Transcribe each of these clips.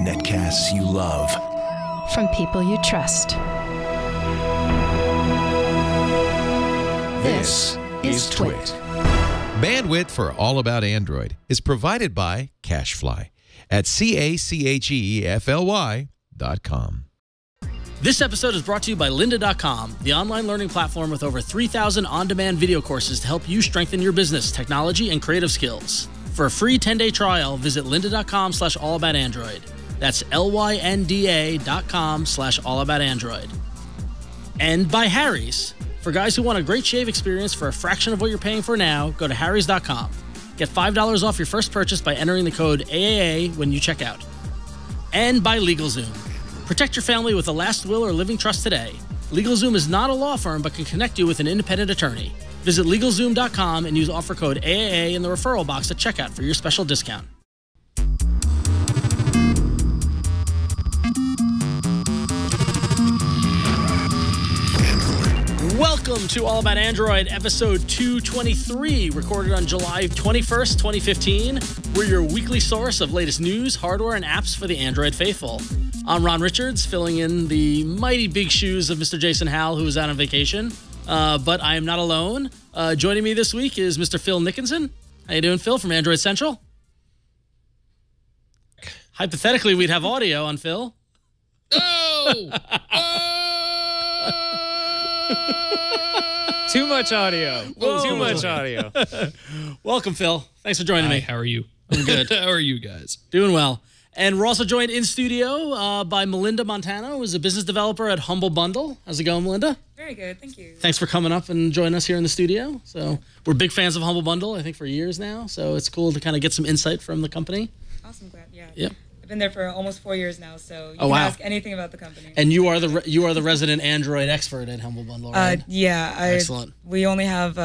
Netcasts you love. From people you trust. This is Twit. Bandwidth for All About Android is provided by CacheFly at CacheFly.com. This episode is brought to you by Lynda.com, the online learning platform with over 3,000 on-demand video courses to help you strengthen your business, technology, and creative skills. For a free 10-day trial, visit lynda.com/allaboutandroid. That's LYNDA.com/allaboutandroid. And by Harry's. For guys who want a great shave experience for a fraction of what you're paying for now, go to harrys.com. Get $5 off your first purchase by entering the code AAA when you check out. And by LegalZoom. Protect your family with a last will or living trust today. LegalZoom is not a law firm but can connect you with an independent attorney. Visit LegalZoom.com and use offer code AAA in the referral box at checkout for your special discount. Welcome to All About Android, episode 223, recorded on July 21st, 2015. We're your weekly source of latest news, hardware, and apps for the Android faithful. I'm Ron Richards, filling in the mighty big shoes of Mr. Jason Howell, who is out on vacation. But I am not alone. Joining me this week is Mr. Phil Nickinson. How you doing, Phil, from Android Central? Hypothetically, we'd have audio on Phil. Oh! Too much audio. Whoa. Too much audio. Welcome, Phil. Thanks for joining me. How are you? I'm good. How are you guys? Doing well. And we're also joined in studio by Melinda Montano, who is a business developer at Humble Bundle. How's it going, Melinda? Very good, thank you. Thanks for coming up and joining us here in the studio. So we're big fans of Humble Bundle, I think, for years now. So it's cool to kind of get some insight from the company. Awesome, glad. Yeah. Yep. I've been there for almost 4 years now, so you Oh, can wow. ask anything about the company. And you are the resident Android expert at Humble Bundle, right? Yeah. Excellent. We only have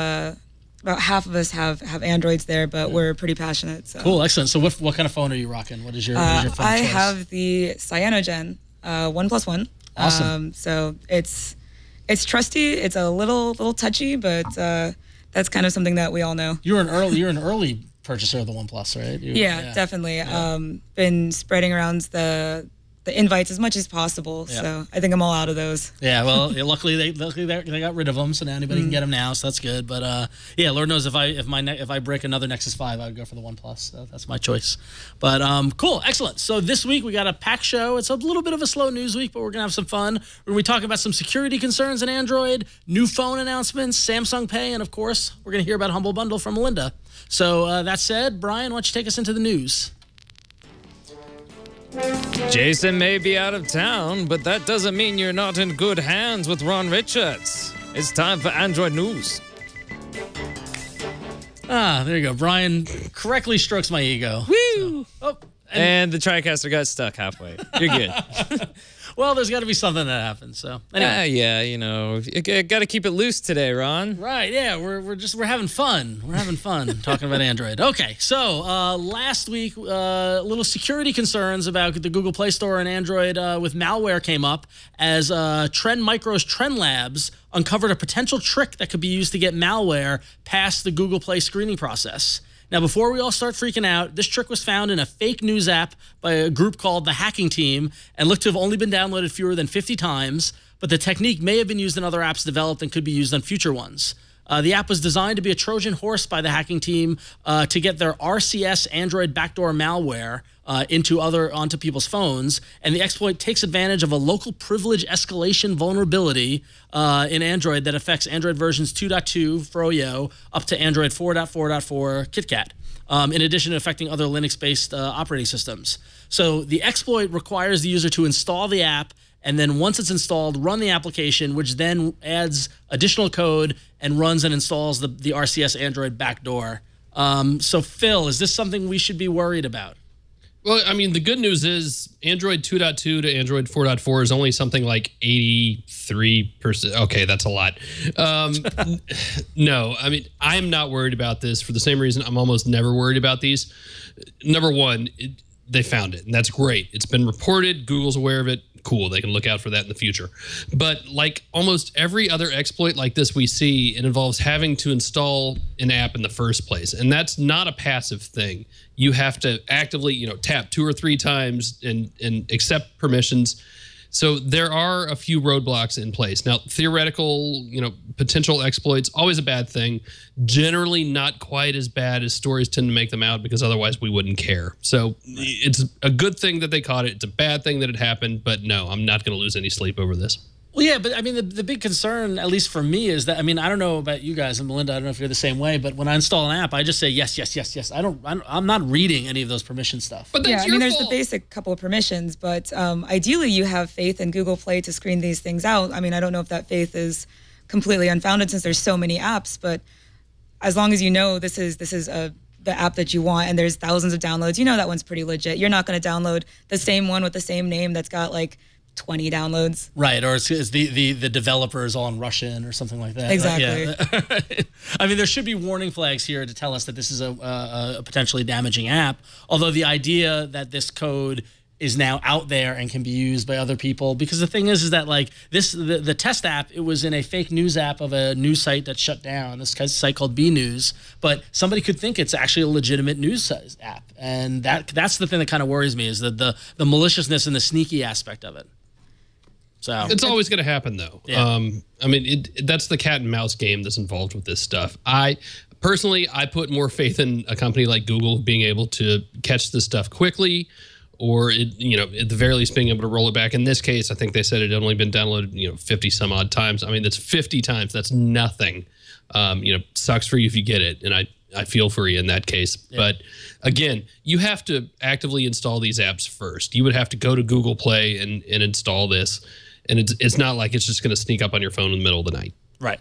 about half of us have Androids there, but we're pretty passionate. So. Cool, excellent. So what kind of phone are you rocking? What is your phone I choice? have the Cyanogen 1+1. Awesome. So it's trusty. It's a little touchy, but that's kind of something that we all know. You're an early purchaser of the OnePlus, right? Yeah, definitely. Yeah. Been spreading around the invites as much as possible. Yeah. So I think I'm all out of those. Yeah, well, luckily they got rid of them, so now anybody can get them now, so that's good. But yeah, Lord knows if I break another Nexus 5, I would go for the OnePlus. So that's my choice. But cool, excellent. So this week we got a packed show. It's a little bit of a slow news week, but we're gonna have some fun. We're gonna be talking about some security concerns in Android, new phone announcements, Samsung Pay, and of course we're gonna hear about Humble Bundle from Melinda. So that said, Brian, why don't you take us into the news? Jason may be out of town, but that doesn't mean you're not in good hands with Ron Richards. It's time for Android News. Ah, there you go. Brian correctly strokes my ego. Woo! So, And the TriCaster got stuck halfway. You're good. well, there's got to be something that happens. So anyway. Yeah, you know, you got to keep it loose today, Ron. Right, yeah, we're having fun. We're having fun talking about Android. Okay, so last week, little security concerns about the Google Play Store and Android with malware came up as Trend Micro's Trend Labs uncovered a potential trick that could be used to get malware past the Google Play screening process. Now, before we all start freaking out, this trick was found in a fake news app by a group called the Hacking Team and looked to have only been downloaded fewer than 50 times, but the technique may have been used in other apps developed and could be used on future ones. The app was designed to be a Trojan horse by the Hacking Team to get their RCS Android backdoor malware onto people's phones, and the exploit takes advantage of a local privilege escalation vulnerability in Android that affects Android versions 2.2 Froyo up to Android 4.4.4 KitKat, in addition to affecting other Linux-based operating systems. So the exploit requires the user to install the app, and then once it's installed, run the application, which then adds additional code and runs and installs the RCS Android backdoor. So Phil, is this something we should be worried about? Well, I mean, the good news is Android 2.2 to Android 4.4 is only something like 83%. Okay, that's a lot. No, I mean, I'm not worried about this for the same reason I'm almost never worried about these. Number one, they found it, and that's great. It's been reported. Google's aware of it. Cool. They can look out for that in the future. But like almost every other exploit like this we see, it involves having to install an app in the first place. And that's not a passive thing. You have to actively, tap 2 or 3 times and accept permissions. So there are a few roadblocks in place. Now, theoretical, potential exploits, always a bad thing. Generally not quite as bad as stories tend to make them out, because otherwise we wouldn't care. So it's a good thing that they caught it. It's a bad thing that it happened, but no, I'm not going to lose any sleep over this. Well, yeah, but I mean, the big concern, at least for me, is that, I don't know about you guys, and Melinda, I don't know if you're the same way, but when I install an app, I just say yes, yes, yes, yes. I'm not reading any of those permission stuff. But that's your there's fault. the basic couple of permissions, but ideally you have faith in Google Play to screen these things out. I don't know if that faith is completely unfounded since there's so many apps, but as long as this is the app that you want and there's thousands of downloads, that one's pretty legit. You're not going to download the same one with the same name that's got like 20 downloads. Right, or it's the developer is all in Russian or something like that. Exactly. Right? Yeah. There should be warning flags here to tell us that this is a potentially damaging app, although the idea that this code is now out there and can be used by other people, because the thing is that like the test app, it was in a fake news app of a news site that shut down, this site called B News, but somebody could think it's actually a legitimate news app, and that's the thing that kind of worries me, is that the maliciousness and the sneaky aspect of it. So it's always going to happen, though. Yeah. That's the cat and mouse game that's involved with this stuff. Personally, I put more faith in a company like Google being able to catch this stuff quickly, or at the very least being able to roll it back. In this case, I think they said it had only been downloaded 50 some odd times. That's 50 times. That's nothing. Sucks for you if you get it, and I feel for you in that case. Yeah. But again, you have to actively install these apps first. You would have to go to Google Play and install this. And it's not like it's just going to sneak up on your phone in the middle of the night. Right.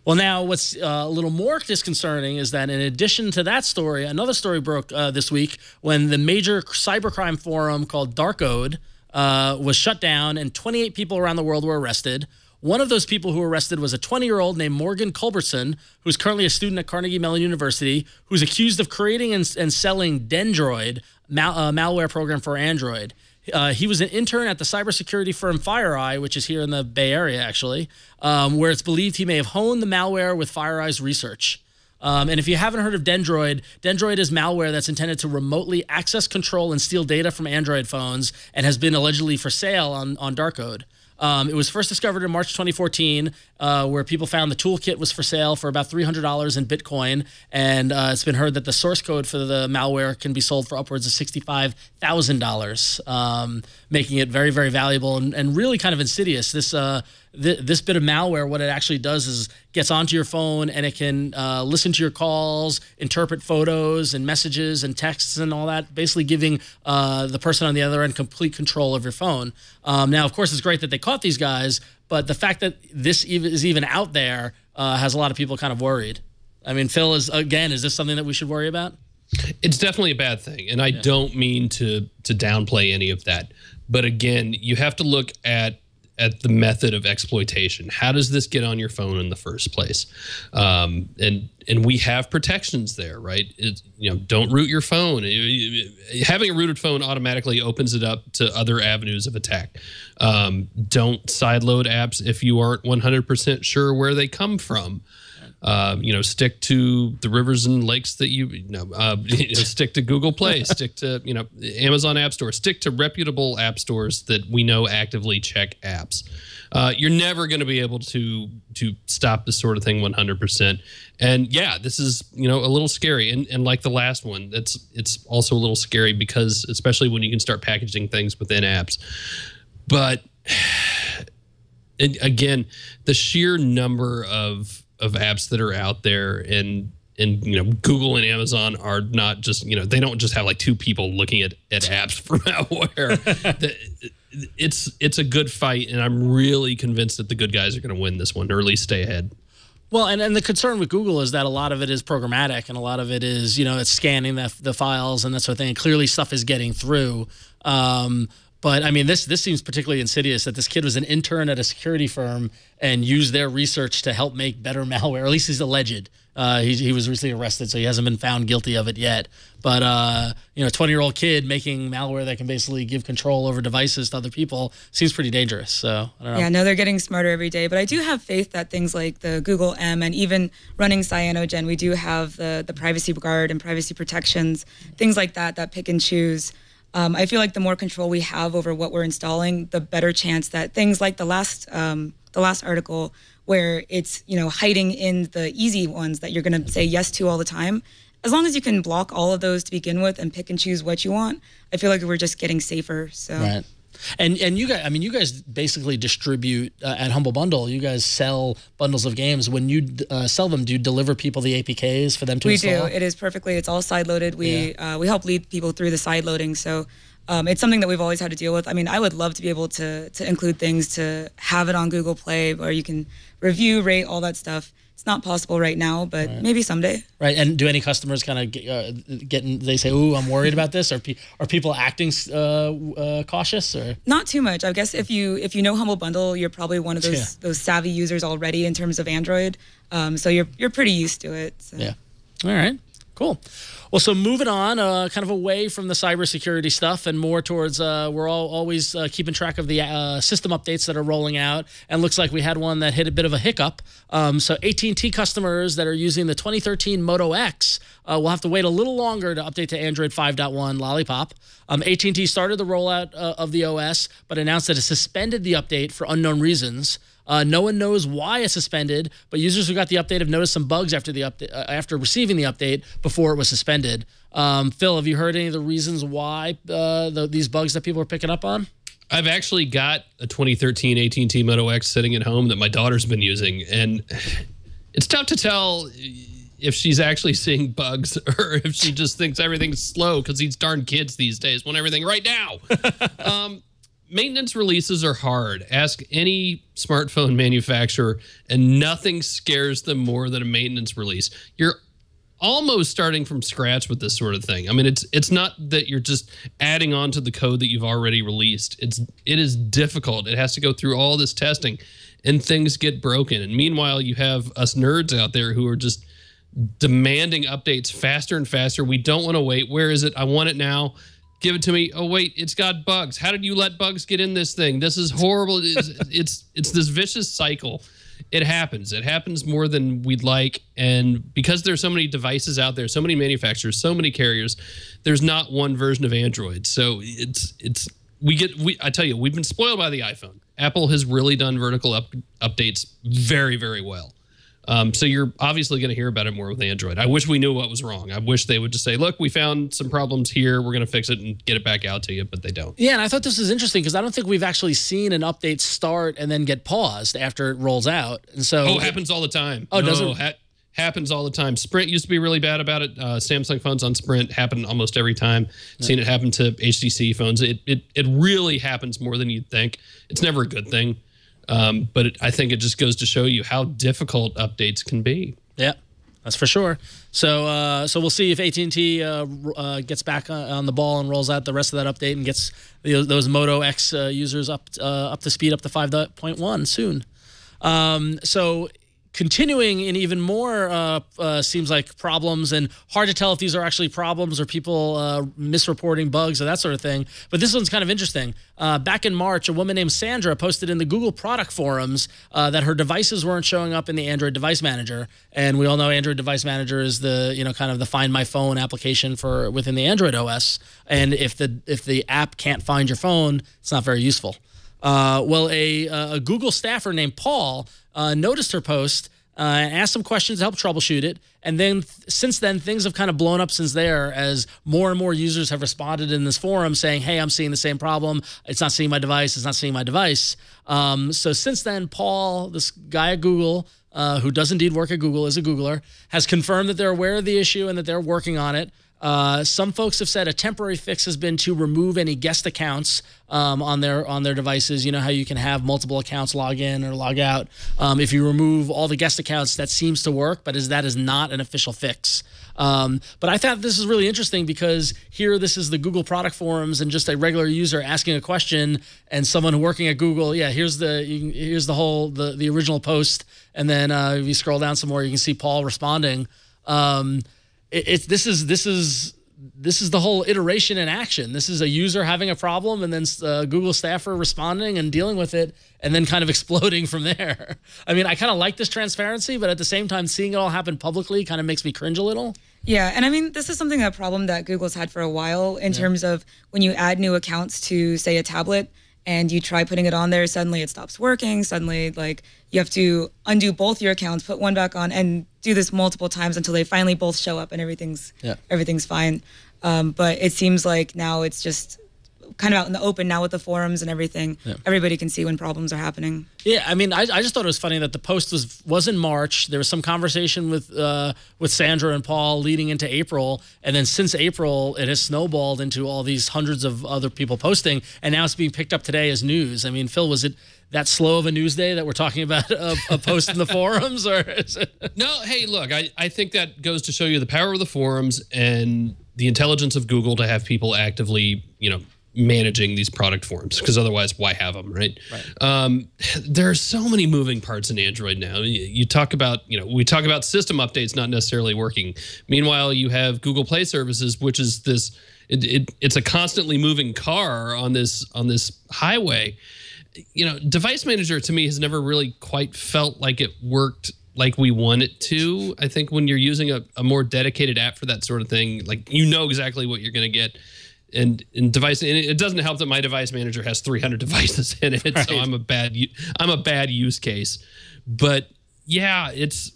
Well, now what's a little more disconcerting is that in addition to that story, another story broke this week when the major cybercrime forum called Darkode was shut down and 28 people around the world were arrested. One of those people who were arrested was a 20-year-old named Morgan Culbertson, who's currently a student at Carnegie Mellon University, who's accused of creating and selling Dendroid, a malware program for Android. He was an intern at the cybersecurity firm FireEye, which is here in the Bay Area, actually, where it's believed he may have honed the malware with FireEye's research. And if you haven't heard of Dendroid, Dendroid is malware that's intended to remotely access, control, and steal data from Android phones and has been allegedly for sale on Darkode. It was first discovered in March 2014, where people found the toolkit was for sale for about $300 in Bitcoin, and it's been heard that the source code for the malware can be sold for upwards of $65,000, making it very, very valuable and really kind of insidious. This bit of malware, what it actually does is gets onto your phone and it can listen to your calls, interpret photos and messages and texts and all that, basically giving the person on the other end complete control of your phone. Now, of course, it's great that they caught these guys, but the fact that this is even out there has a lot of people kind of worried. Phil, is this something that we should worry about? It's definitely a bad thing, and I don't mean to downplay any of that. But again, you have to look at the method of exploitation. How does this get on your phone in the first place? And we have protections there, right? Don't root your phone. Having a rooted phone automatically opens it up to other avenues of attack. Don't sideload apps if you aren't 100% sure where they come from. Stick to the rivers and lakes that stick to Google Play, stick to, Amazon App Store, stick to reputable app stores that we know actively check apps. You're never going to be able to stop this sort of thing 100%. And yeah, this is, a little scary. And like the last one, it's also a little scary because especially when you can start packaging things within apps. But again, the sheer number of apps that are out there and Google and Amazon are not just, they don't just have like 2 people looking at apps for malware. It's a good fight, and I'm really convinced that the good guys are going to win this one, or at least stay ahead. Well, and the concern with Google is that a lot of it is programmatic, and a lot of it is, it's scanning the files and that sort of thing. And clearly stuff is getting through. But this seems particularly insidious, that this kid was an intern at a security firm and used their research to help make better malware. Or at least he's alleged. He was recently arrested, so he hasn't been found guilty of it yet. But a 20-year-old kid making malware that can basically give control over devices to other people seems pretty dangerous. So I don't know. Yeah, no, they're getting smarter every day. But I do have faith that things like the Google M and even running Cyanogen, we do have the privacy guard and privacy protections, things like that pick and choose. I feel like the more control we have over what we're installing, the better chance that things like the last article where it's hiding in the easy ones that you're going to say yes to all the time. As long as you can block all of those to begin with and pick and choose what you want, I feel like we're just getting safer. So. Right. And you guys, you guys basically distribute at Humble Bundle. You guys sell bundles of games. When you sell them, do you deliver people the APKs for them to install? We do. It is perfectly. It's all side loaded. We help lead people through the side loading. So it's something that we've always had to deal with. I mean, I would love to be able to include things to have it on Google Play where you can review, rate, all that stuff. It's not possible right now, but maybe someday. Right. And do any customers kind of they say, "Ooh, I'm worried about this"? Are people acting cautious or? Not too much. I guess if you know Humble Bundle, you're probably one of those savvy users already in terms of Android. So you're pretty used to it. So. Yeah. All right. Cool. Well, so moving on, kind of away from the cybersecurity stuff and more towards we're always keeping track of the system updates that are rolling out. And looks like we had one that hit a bit of a hiccup. So AT&T customers that are using the 2013 Moto X will have to wait a little longer to update to Android 5.1 Lollipop. AT&T started the rollout of the OS, but announced that it suspended the update for unknown reasons. No one knows why it's suspended, but users who got the update have noticed some bugs after the update, after receiving the update before it was suspended. Phil, have you heard any of the reasons why these bugs that people are picking up on? I've actually got a 2013 AT&T Moto X sitting at home that my daughter's been using, and it's tough to tell if she's actually seeing bugs or if she just thinks everything's slow because these darn kids these days want everything right now. Maintenance releases are hard. Ask any smartphone manufacturer, and nothing scares them more than a maintenance release. You're almost starting from scratch with this sort of thing. I mean, it's not that you're just adding on to the code that you've already released. It is difficult. It has to go through all this testing, and things get broken. And meanwhile, you have us nerds out there who are just demanding updates faster and faster. We don't want to wait. Where is it? I want it now. Give it to me. Oh, wait, it's got bugs. How did you let bugs get in this thing? This is horrible. It's this vicious cycle. It happens. It happens more than we'd like. And because there's so many devices out there, so many manufacturers, so many carriers, there's not one version of Android. So I tell you, we've been spoiled by the iPhone. Apple has really done vertical updates very, very well. So you're obviously going to hear about it more with Android. I wish we knew what was wrong. I wish they would just say, look, we found some problems here. We're going to fix it and get it back out to you, but they don't. Yeah, and I thought this was interesting because I don't think we've actually seen an update start and then get paused after it rolls out. And so it happens all the time. Oh, does it? Happens all the time. Sprint used to be really bad about it. Samsung phones on Sprint happen almost every time. Seen it happen to HTC phones. It really happens more than you'd think. It's never a good thing. But I think it just goes to show you how difficult updates can be. Yeah, that's for sure. So we'll see if AT&T gets back on the ball and rolls out the rest of that update and gets those Moto X users up to speed up to 5.1 soon. So continuing in even more seems like problems, and hard to tell if these are actually problems or people misreporting bugs or that sort of thing. But this one's kind of interesting. Back in March, a woman named Sandra posted in the Google product forums that her devices weren't showing up in the Android Device Manager. And we all know Android Device Manager is the kind of the Find My Phone application for within the Android OS. And if the app can't find your phone, it's not very useful. Well, a Google staffer named Paul noticed her post and asked some questions to help troubleshoot it. And then since then, things have kind of blown up since there as more and more users have responded in this forum saying, hey, I'm seeing the same problem. It's not seeing my device. It's not seeing my device. So since then, Paul, this guy at Google, who does indeed work at Google, is a Googler, has confirmed that they're aware of the issue and that they're working on it. Some folks have said a temporary fix has been to remove any guest accounts on their devices. You know how you can have multiple accounts log in or log out. If you remove all the guest accounts, that seems to work, but that is not an official fix. But I thought this is really interesting because here this is the Google product forums and just a regular user asking a question and someone working at Google. Yeah, here's the original post, and then if you scroll down some more, you can see Paul responding. This is the whole iteration in action. This is a user having a problem and then Google staffer responding and dealing with it and then kind of exploding from there. I mean, I kind of like this transparency, but at the same time, seeing it all happen publicly kind of makes me cringe a little. Yeah, and I mean, this is a problem that Google's had for a while in terms of when you add new accounts to, say, a tablet and you try putting it on there, suddenly it stops working. Suddenly, like, you have to undo both your accounts, put one back on, and do this multiple times until they finally both show up and everything's fine. But it seems like now it's just kind of out in the open now with the forums and everything. Yeah. Everybody can see when problems are happening. Yeah, I mean, I just thought it was funny that the post was in March. There was some conversation with Sandra and Paul leading into April, and then since April, it has snowballed into all these hundreds of other people posting, and now it's being picked up today as news. I mean, Phil, was it that slow of a news day that we're talking about a post in the forums, or is it? No, hey, look, I think that goes to show you the power of the forums and the intelligence of Google to have people actively, managing these product forums, because otherwise why have them, right? There are so many moving parts in Android now. You talk about, we talk about system updates not necessarily working. Meanwhile, you have Google Play services, which is this, it's a constantly moving car on this highway. Device Manager to me has never really quite felt like it worked like we want it to. I think when you're using a more dedicated app for that sort of thing, like exactly what you're going to get. And it doesn't help that my Device Manager has 300 devices in it, right. So I'm a bad use case. But yeah, it's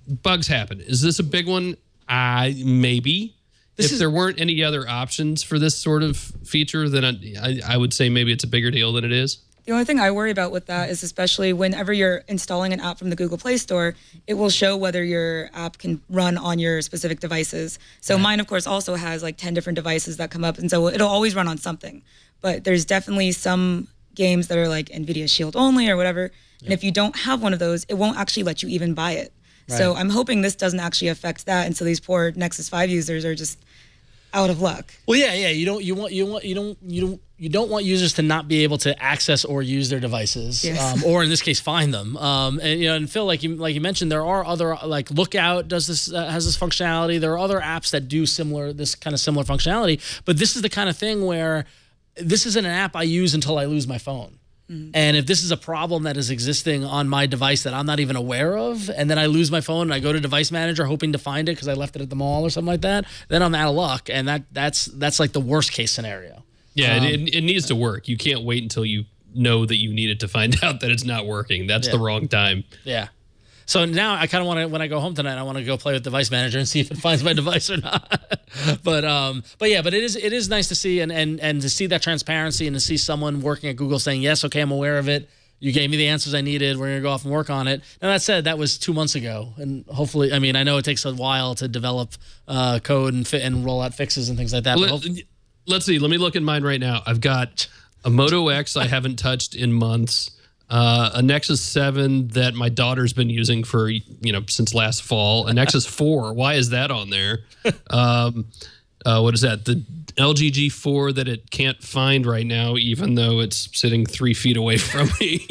bugs happen. Is this a big one? Maybe. If there weren't any other options for this sort of feature, then I would say maybe it's a bigger deal than it is. The only thing I worry about with that is especially whenever you're installing an app from the Google Play Store, it will show whether your app can run on your specific devices. So mine, of course, also has like 10 different devices that come up, and so it'll always run on something. But there's definitely some games that are like NVIDIA Shield only or whatever, and if you don't have one of those, it won't actually let you even buy it. Right. So I'm hoping this doesn't actually affect that, and so these poor Nexus 5 users are just out of luck. Well, yeah. You don't want users to not be able to access or use their devices, yes. Or in this case, find them. And Phil, like you mentioned, there are other, like Lookout has this functionality. There are other apps that do this kind of similar functionality. But this is the kind of thing where this isn't an app I use until I lose my phone. Mm-hmm. And if this is a problem that is existing on my device that I'm not even aware of, and then I lose my phone and I go to Device Manager hoping to find it because I left it at the mall or something like that, then I'm out of luck. And that's like the worst case scenario. Yeah, it needs to work. You can't wait until you know that you need it to find out that it's not working. That's the wrong time. Yeah. So now I kind of want to, when I go home tonight, I want to go play with Device Manager and see if it finds my device or not. But it is nice to see and to see that transparency and to see someone working at Google saying, yes, okay, I'm aware of it. You gave me the answers I needed. We're going to go off and work on it. Now, that said, that was 2 months ago. And hopefully, I mean, I know it takes a while to develop code and roll out fixes and things like that. Well, let's see. Let me look at mine right now. I've got a Moto X I haven't touched in months. A Nexus 7 that my daughter's been using for, since last fall. A Nexus 4. Why is that on there? What is that? The LG G4 that it can't find right now, even though it's sitting 3 feet away from me.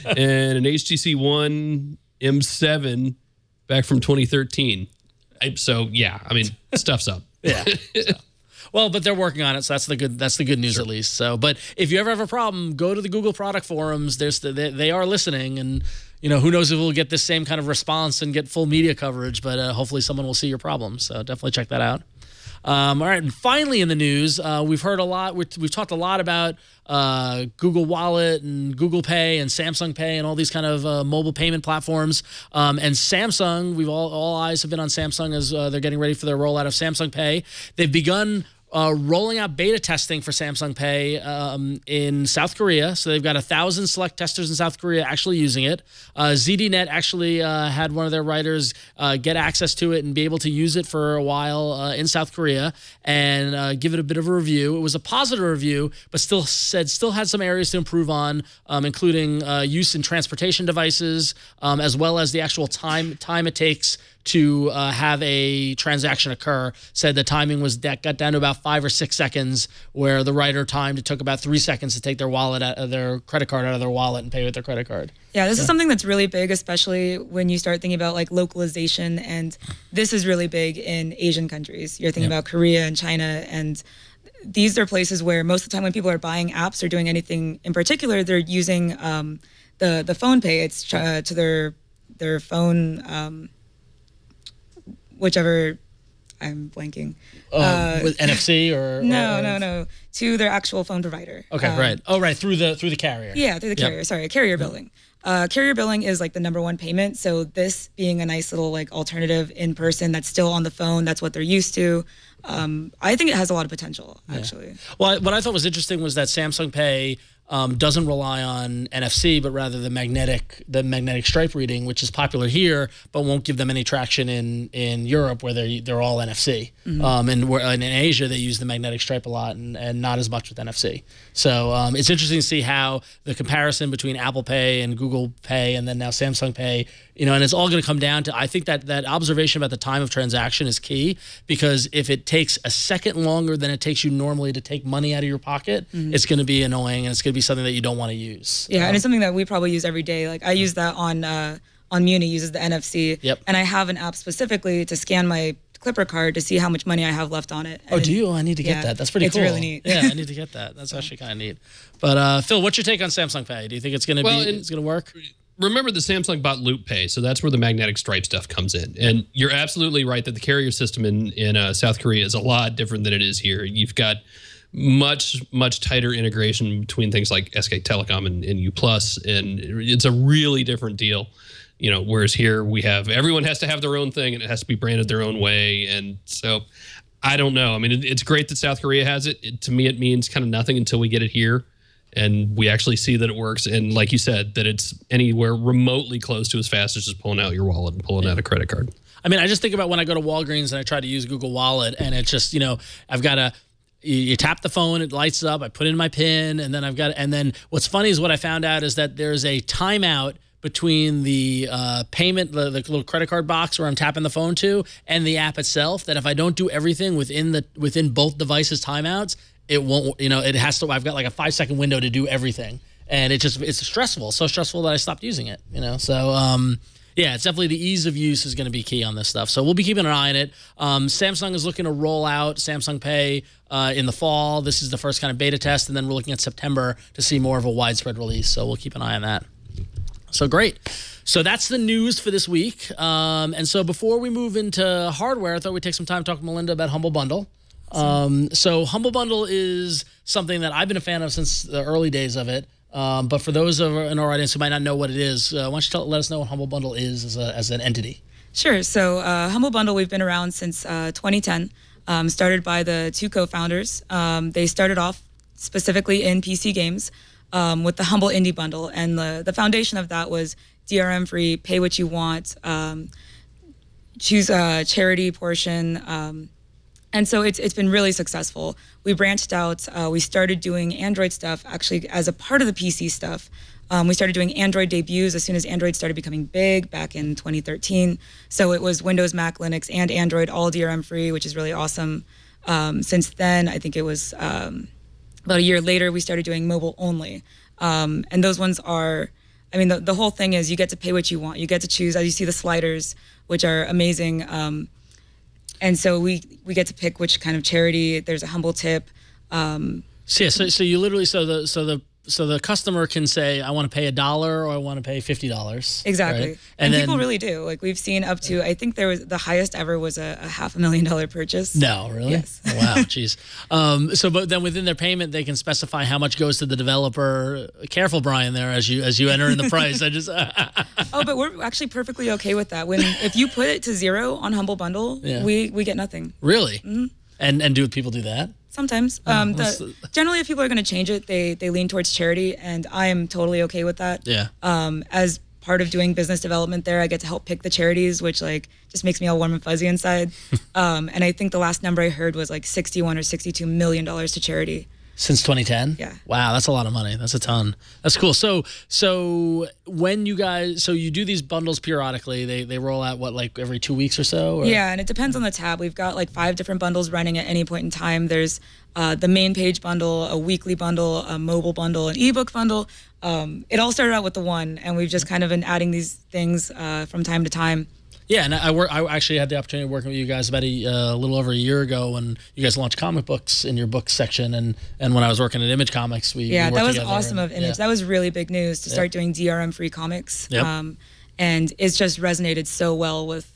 And an HTC One M7 back from 2013. Stuff's up. Yeah. Well, but they're working on it, so that's the good news, sure. At least. So, but if you ever have a problem, go to the Google product forums. They are listening, and who knows if we'll get this same kind of response and get full media coverage. But hopefully, someone will see your problem. So definitely check that out. All right, and finally in the news, we've heard a lot. We've talked a lot about Google Wallet and Google Pay and Samsung Pay and all these kind of mobile payment platforms. And Samsung, all eyes have been on Samsung as they're getting ready for their rollout of Samsung Pay. They've begun rolling out beta testing for Samsung Pay in South Korea. So they've got 1,000 select testers in South Korea actually using it. ZDNet actually had one of their writers get access to it and be able to use it for a while in South Korea and give it a bit of a review. It was a positive review, but still had some areas to improve on, including use in transportation devices, as well as the actual time it takes to have a transaction occur. Said the timing got down to about 5 or 6 seconds, where the writer timed it took about 3 seconds to take their credit card out of their wallet and pay with their credit card. Yeah, this is something that's really big, especially when you start thinking about like localization, and this is really big in Asian countries. You're thinking about Korea and China, and these are places where most of the time when people are buying apps or doing anything in particular, they're using the phone pay. It's to their phone. Whichever, I'm blanking. With NFC or no, to their actual phone provider. Okay, right. Oh, right, through the carrier. Yeah, through the carrier. Sorry, carrier billing. Carrier billing is like the #1 payment. So this being a nice little like alternative in person that's still on the phone, that's what they're used to. I think it has a lot of potential, actually. Well, what I thought was interesting was that Samsung Pay doesn't rely on NFC, but rather the magnetic stripe reading, which is popular here, but won't give them any traction in Europe, where they're all NFC. And in Asia, they use the magnetic stripe a lot, and not as much with NFC. So it's interesting to see how the comparison between Apple Pay and Google Pay, and then now Samsung Pay, and it's all going to come down to, I think that observation about the time of transaction is key, because if it takes a second longer than it takes you normally to take money out of your pocket, it's going to be annoying, and it's going to be something that you don't want to use. Yeah, and it's something that we probably use every day. Like I use that on Muni, uses the NFC. Yep. And I have an app specifically to scan my Clipper card to see how much money I have left on it. And do you? I need to get that. That's pretty cool. It's really neat. Yeah, I need to get that. That's actually kind of neat. But Phil, what's your take on Samsung Pay? Do you think it's going to it's going to work? Remember, the Samsung bought Loop Pay, so that's where the magnetic stripe stuff comes in. And you're absolutely right that the carrier system in South Korea is a lot different than it is here. You've got much tighter integration between things like SK Telecom and U+, and it's a really different deal. Whereas here everyone has to have their own thing, and it has to be branded their own way. And so I don't know. I mean, it's great that South Korea has it. To me, it means kind of nothing until we get it here and we actually see that it works. And like you said, that it's anywhere remotely close to as fast as just pulling out your wallet and pulling out a credit card. I mean, I just think about when I go to Walgreens and I try to use Google Wallet, and it's just, I've got to, you tap the phone, it lights up, I put in my PIN, and then what's funny is what I found out is that there's a timeout between the payment, the little credit card box where I'm tapping the phone to, and the app itself, that if I don't do everything within both devices timeouts, it won't, it has to, I've got like a 5-second window to do everything. And it's stressful, so stressful that I stopped using it, So, yeah, it's definitely the ease of use is going to be key on this stuff. So we'll be keeping an eye on it. Samsung is looking to roll out Samsung Pay in the fall. This is the first kind of beta test, and then we're looking at September to see more of a widespread release. So we'll keep an eye on that. So great. So that's the news for this week. And so before we move into hardware, I thought we'd take some time to talk to Melinda about Humble Bundle. So Humble Bundle is something that I've been a fan of since the early days of it. But for those in our audience who might not know what it is, why don't you let us know what Humble Bundle is as an entity? Sure. So Humble Bundle, we've been around since 2010, started by the two co-founders. They started off specifically in PC games with the Humble Indie Bundle. And the foundation of that was DRM-free, pay what you want, choose a charity portion. And so it's been really successful. We branched out. We started doing Android stuff actually as a part of the PC stuff. We started doing Android debuts as soon as Android started becoming big back in 2013. So it was Windows, Mac, Linux, and Android, all DRM free, which is really awesome. Since then, I think it was about a year later, we started doing mobile only. And those ones are, I mean, the whole thing is you get to pay what you want. You get to choose, as you see the sliders, which are amazing. And so we get to pick which kind of charity. There's a humble tip. So you literally, so the customer can say, I want to pay $1 or I want to pay $50. Exactly. Right? And people really do. Like we've seen up to, I think the highest ever was a $500,000 purchase. No, really? Yes. Wow, jeez. But then within their payment, they can specify how much goes to the developer. Careful, Brian, there as you enter in the price. Oh, but we're actually perfectly okay with that. If you put it to 0 on Humble Bundle, we get nothing. Really? Mm-hmm. And do people do that? Sometimes. Generally, if people are going to change it, they lean towards charity, and I am totally okay with that. Yeah. As part of doing business development there, I get to help pick the charities, which like just makes me all warm and fuzzy inside. And I think the last number I heard was like $61 or $62 million to charity. Since 2010? Yeah. Wow, that's a lot of money. That's a ton. That's cool. So when you guys, so you do these bundles periodically, they roll out, what, like every 2 weeks or so? Or? Yeah, and it depends on the tab. We've got like 5 different bundles running at any point in time. There's the main page bundle, a weekly bundle, a mobile bundle, an ebook bundle. It all started out with the one, and we've just kind of been adding these things from time to time. Yeah, and I actually had the opportunity of working with you guys about a little over a year ago when you guys launched comic books in your book section, and when I was working at Image Comics, we that was together awesome of Image. That was really big news to start doing DRM-free comics. Yep. And it's just resonated so well with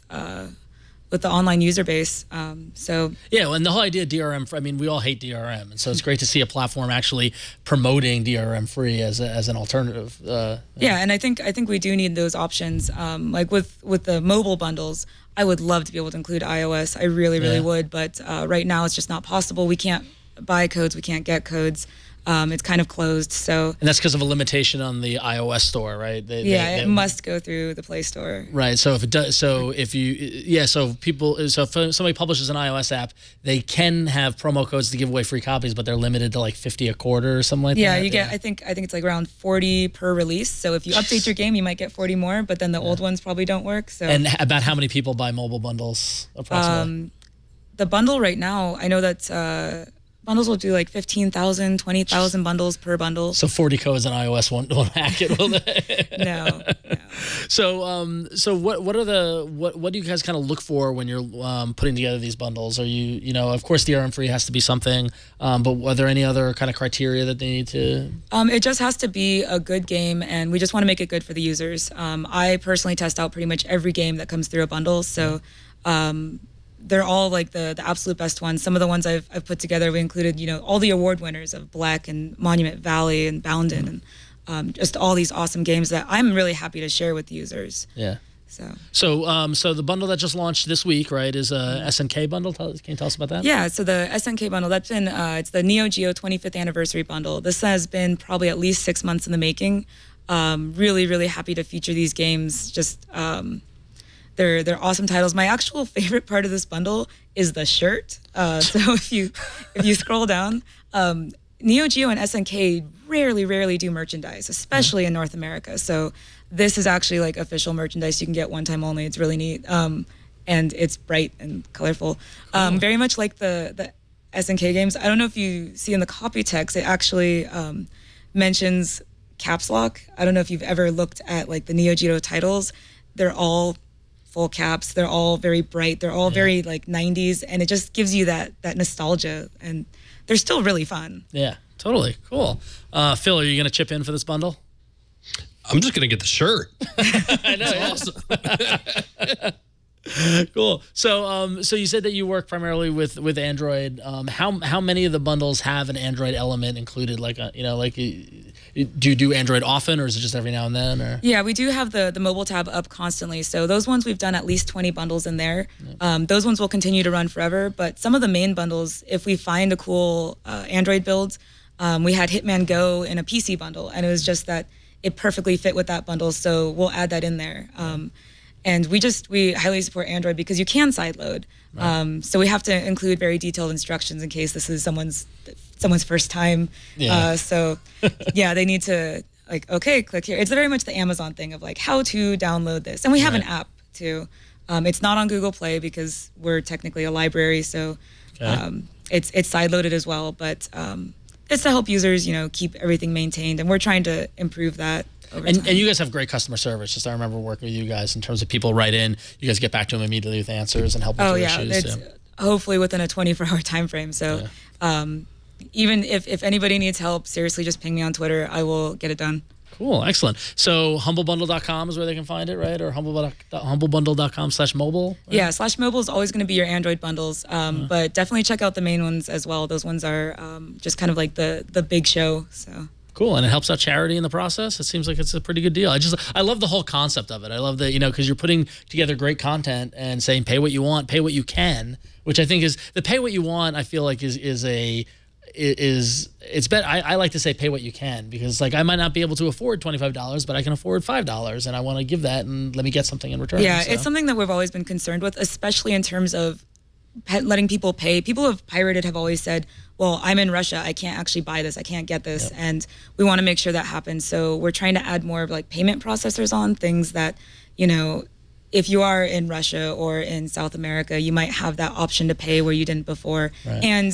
the online user base. Yeah, and the whole idea of DRM, I mean, we all hate DRM, and so it's great to see a platform actually promoting DRM free as an alternative. Yeah, and I think we do need those options. Like with the mobile bundles, I would love to be able to include iOS. I really would, but right now it's just not possible. We can't buy codes, we can't get codes. It's kind of closed, so. And that's because of a limitation on the iOS store, right? It must go through the Play Store. Right. So if it does, so if somebody publishes an iOS app, they can have promo codes to give away free copies, but they're limited to like 50 a quarter or something like that. Yeah, you get. I think it's like around 40 per release. So if you update your game, you might get 40 more, but then the old ones probably don't work. So. And about how many people buy mobile bundles approximately? The bundle right now, I know that. Bundles will do like 15,000, 20,000 bundles per bundle. So 40 codes on iOS won't hack it, will they? No. So what do you guys kind of look for when you're putting together these bundles? Are you of course DRM free has to be something, but are there any other kind of criteria that they need to? It just has to be a good game, and we just want to make it good for the users. I personally test out pretty much every game that comes through a bundle, so. They're all like the absolute best ones. Some of the ones I've put together, we included, all the award winners of Black and Monument Valley and Boundin' and just all these awesome games that I'm really happy to share with the users. Yeah. So the bundle that just launched this week, right, is a SNK bundle. Can you tell us about that? Yeah, so the SNK bundle, that's been, it's the Neo Geo 25th anniversary bundle. This has been probably at least 6 months in the making. Really, really happy to feature these games. Just, They're awesome titles. My actual favorite part of this bundle is the shirt. So if you scroll down, Neo Geo and SNK rarely do merchandise, especially in North America. So this is actually like official merchandise you can get one time only. It's really neat. And it's bright and colorful. Cool. Very much like the SNK games. I don't know if you see in the copy text, it actually mentions caps lock. I don't know if you've ever looked at like the Neo Geo titles. They're all full caps. They're all very bright. They're all very like 90s, and it just gives you that nostalgia, and they're still really fun. Yeah, totally. Cool. Phil, are you going to chip in for this bundle? I'm just going to get the shirt. I know. Awesome. Cool. So you said that you work primarily with Android. How many of the bundles have an Android element included? Like do you do Android often, or is it just every now and then? Or? Yeah, we do have the mobile tab up constantly. So those ones we've done at least 20 bundles in there. Those ones will continue to run forever. But some of the main bundles, if we find a cool Android build, we had Hitman Go in a PC bundle, and it was just that it perfectly fit with that bundle. So we'll add that in there. And we highly support Android because you can sideload. Right. So we have to include very detailed instructions in case this is someone's first time. Yeah. They need to like, okay, click here. It's very much the Amazon thing of like how to download this. And we have an app too. It's not on Google Play because we're technically a library. So it's sideloaded as well. But it's to help users, keep everything maintained. And we're trying to improve that. And you guys have great customer service. Just I remember working with you guys in terms of people write in. You guys get back to them immediately with answers and help them through issues. It's hopefully within a 24-hour time frame. So even if anybody needs help, seriously, just ping me on Twitter. I will get it done. Cool, excellent. So humblebundle.com is where they can find it, right? Or humblebundle.com/mobile? Yeah, /mobile is always going to be your Android bundles, but definitely check out the main ones as well. Those ones are just kind of like the big show. So. Cool, and it helps out charity in the process. It seems like it's a pretty good deal. I love the whole concept of it. I love that, because you're putting together great content and saying pay what you want, pay what you can, which I think is the pay what you want. I feel like it's better. I like to say pay what you can, because like I might not be able to afford $25, but I can afford $5, and I want to give that and let me get something in return. Yeah, it's something that we've always been concerned with, especially in terms of letting people pay. People who have pirated have always said, well, I'm in Russia, I can't actually buy this, I can't get this. Yep. And we want to make sure that happens. So we're trying to add more of like payment processors on things that, if you are in Russia or in South America, you might have that option to pay where you didn't before. Right. And,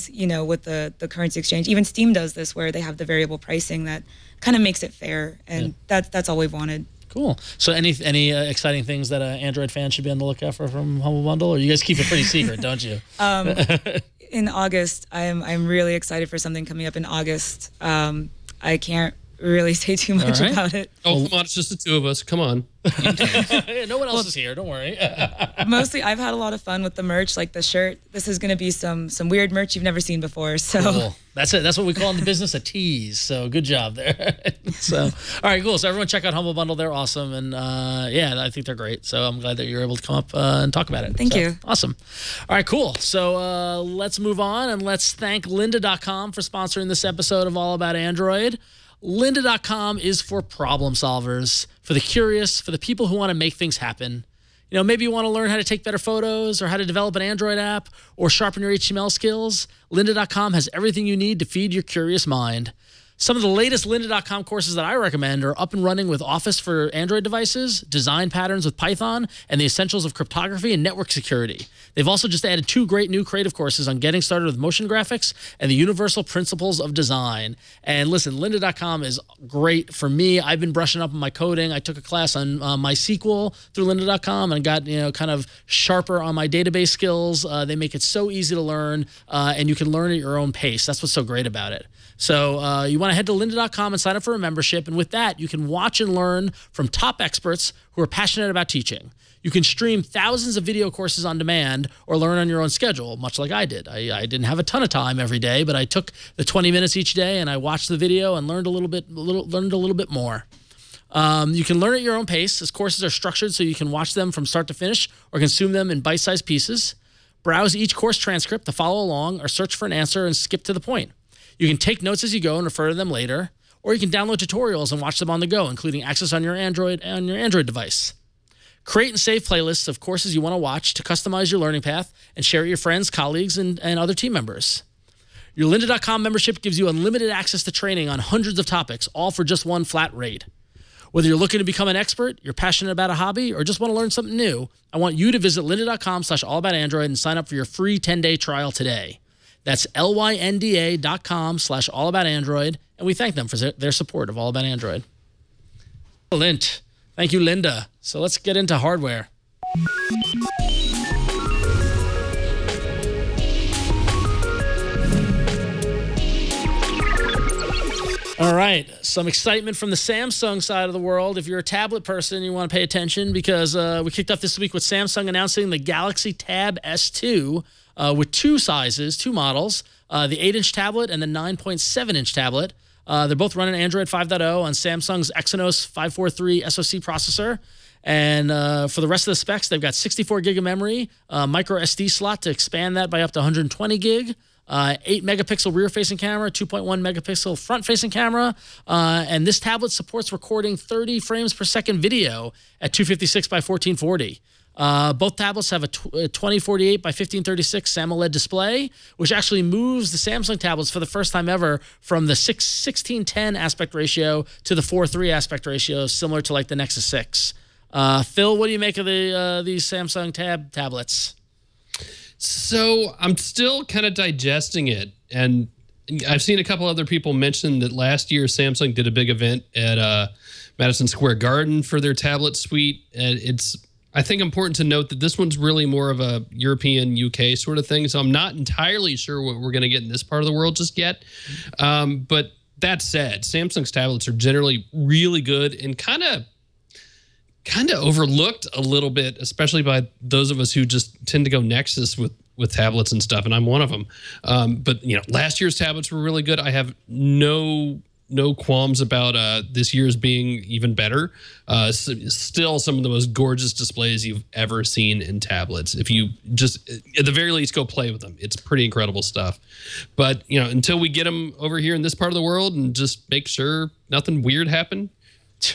with the currency exchange, even Steam does this where they have the variable pricing that kind of makes it fair. And that's all we've wanted. Cool. So any exciting things that Android fans should be on the lookout for from Humble Bundle? Or you guys keep it pretty secret, don't you? In August, I'm really excited for something coming up in August. I can't really say too much about it. Oh, come on, it's just the two of us. Come on. No one else is here. Don't worry. Mostly, I've had a lot of fun with the merch, like the shirt. This is going to be some weird merch you've never seen before. So cool. That's it. That's what we call in the business a tease. So good job there. So all right, cool. So everyone check out Humble Bundle. They're awesome, and I think they're great. So I'm glad that you're able to come up and talk about it. Thank you. Awesome. All right, cool. So let's move on, and let's thank Lynda.com for sponsoring this episode of All About Android. Lynda.com is for problem solvers, for the curious, for the people who want to make things happen. Maybe you want to learn how to take better photos or how to develop an Android app or sharpen your HTML skills. Lynda.com has everything you need to feed your curious mind. Some of the latest Lynda.com courses that I recommend are up and running with Office for Android devices, design patterns with Python, and the essentials of cryptography and network security. They've also just added 2 great new creative courses on getting started with motion graphics and the universal principles of design. And listen, Lynda.com is great for me. I've been brushing up on my coding. I took a class on MySQL through Lynda.com and got kind of sharper on my database skills. They make it so easy to learn, and you can learn at your own pace. That's what's so great about it. So you want to head to Lynda.com and sign up for a membership. And with that, you can watch and learn from top experts who are passionate about teaching. You can stream thousands of video courses on demand or learn on your own schedule, much like I did. I didn't have a ton of time every day, but I took the 20 minutes each day and I watched the video and learned a little bit more. You can learn at your own pace, as courses are structured so you can watch them from start to finish or consume them in bite-sized pieces. Browse each course transcript to follow along or search for an answer and skip to the point. You can take notes as you go and refer to them later, or you can download tutorials and watch them on the go, including access on your Android device. Create and save playlists of courses you want to watch to customize your learning path and share with your friends, colleagues, and other team members. Your Lynda.com membership gives you unlimited access to training on hundreds of topics, all for just one flat rate. Whether you're looking to become an expert, you're passionate about a hobby, or just want to learn something new, I want you to visit lynda.com/allaboutandroid and sign up for your free 10-day trial today. That's lynda.com/allaboutandroid, and we thank them for their support of All About Android. Excellent. Thank you, Lynda. So let's get into hardware. All right, some excitement from the Samsung side of the world. If you're a tablet person, you want to pay attention because we kicked off this week with Samsung announcing the Galaxy Tab S2 with 2 sizes, 2 models, the 8-inch tablet and the 9.7-inch tablet. They're both running Android 5.0 on Samsung's Exynos 543 SoC processor. And for the rest of the specs, they've got 64 gig of memory, micro SD slot to expand that by up to 120 gig. 8-megapixel rear-facing camera, 2.1 megapixel front-facing camera, and this tablet supports recording 30 frames per second video at 256 by 1440. Both tablets have a 2048 by 1536 AMOLED display, which actually moves the Samsung tablets for the first time ever from the 16:10 aspect ratio to the 4:3 aspect ratio, similar to like the Nexus 6. Phil, what do you make of these Samsung tablets? So I'm still kind of digesting it, and I've seen a couple other people mention that last year Samsung did a big event at Madison Square Garden for their tablet suite, and it's, I think, important to note that this one's really more of a European, UK sort of thing, so I'm not entirely sure what we're going to get in this part of the world just yet. But that said, Samsung's tablets are generally really good and kind of overlooked a little bit, especially by those of us who just tend to go Nexus with tablets and stuff, and I'm one of them. But last year's tablets were really good. I have no no qualms about this year's being even better. Still some of the most gorgeous displays you've ever seen in tablets. If you just, at the very least, go play with them. It's pretty incredible stuff. But, you know, until we get them over here in this part of the world and just make sure nothing weird happened,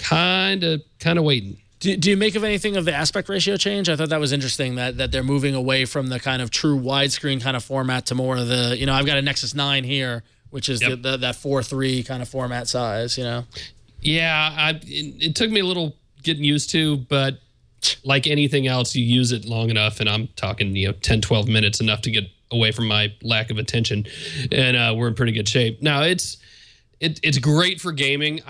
kind of waiting. Do you make of anything of the aspect ratio change? I thought that was interesting that they're moving away from the kind of true widescreen kind of format to more of the, you know, I've got a Nexus 9 here, which is that 4:3 kind of format size, you know? Yeah, it took me a little getting used to, but like anything else, you use it long enough, and I'm talking, you know, 10, 12 minutes, enough to get away from my lack of attention, and we're in pretty good shape. Now, it's great for gaming.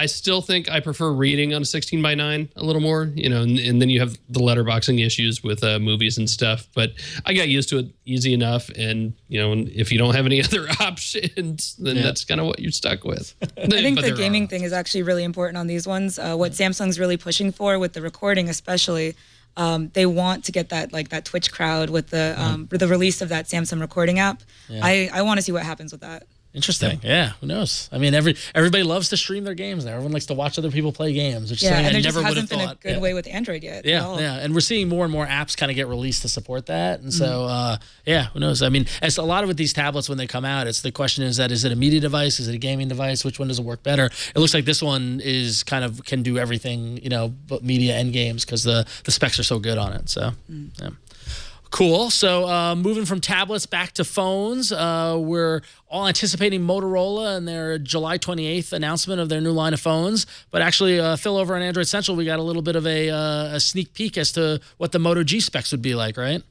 I still think I prefer reading on a 16:9 a little more, you know, and then you have the letterboxing issues with movies and stuff. But I got used to it easy enough, and you know, if you don't have any other options, then that's kind of what you're stuck with. I think the gaming thing is actually really important on these ones. What Samsung's really pushing for with the recording, especially, they want to get that Twitch crowd with the release of that Samsung recording app. Yeah. I want to see what happens with that. Interesting. Yeah, who knows? I mean, everybody loves to stream their games now. Everyone likes to watch other people play games, which is something I never would have thought. There just hasn't been a good way with Android yet. Yeah, and we're seeing more and more apps kind of get released to support that. And so, who knows? I mean, as a lot of with these tablets when they come out, it's the question is it a media device? Is it a gaming device? Which one does it work better? It looks like this one is can do everything, you know, but media and games because the specs are so good on it. So, yeah. Cool. So moving from tablets back to phones, we're all anticipating Motorola and their July 28th announcement of their new line of phones. But actually, Phil, over on Android Central, we got a little bit of a sneak peek as to what the Moto G specs would be like, right?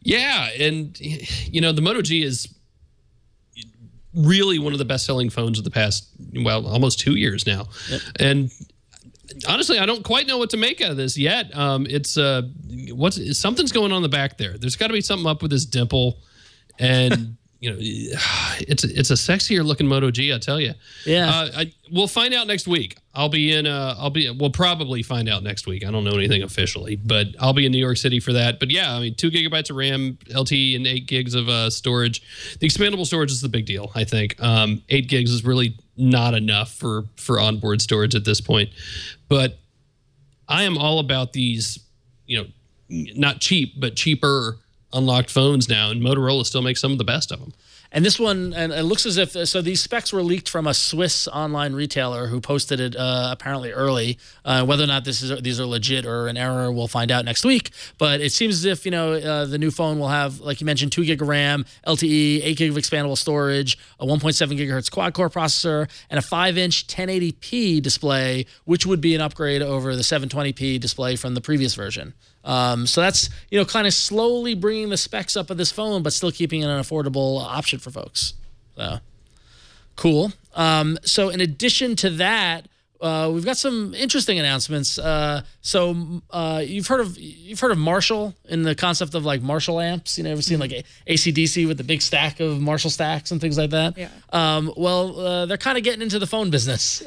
Yeah, and you know, the Moto G is really one of the best-selling phones of the past, well, almost 2 years now. Yep. And honestly, I don't quite know what to make out of this yet. Something's going on in the back there. There's got to be something up with this dimple, and you know, it's a sexier looking Moto G, I tell you. Yeah. We'll find out next week. We'll probably find out next week. I don't know anything officially, but I'll be in New York City for that. But yeah, I mean, 2 gigabytes of RAM, LTE, and 8 gigs of storage. The expandable storage is the big deal, I think. 8 gigs is really not enough for onboard storage at this point. But I am all about these, you know, not cheap, but cheaper unlocked phones now, and Motorola still makes some of the best of them. And this one, and it looks as if, so these specs were leaked from a Swiss online retailer who posted it apparently early. Whether or not these are legit or an error, we'll find out next week. But it seems as if, you know, the new phone will have, like you mentioned, 2 gig of RAM, LTE, 8 gig of expandable storage, a 1.7 gigahertz quad-core processor, and a 5-inch 1080p display, which would be an upgrade over the 720p display from the previous version. So that's, you know, kind of slowly bringing the specs up of this phone, but still keeping it an affordable option for folks. So cool. So in addition to that, we've got some interesting announcements. You've heard of Marshall in the concept of like Marshall amps. You know, ever seen like AC/DC with the big stack of Marshall stacks and things like that? Yeah. They're kind of getting into the phone business.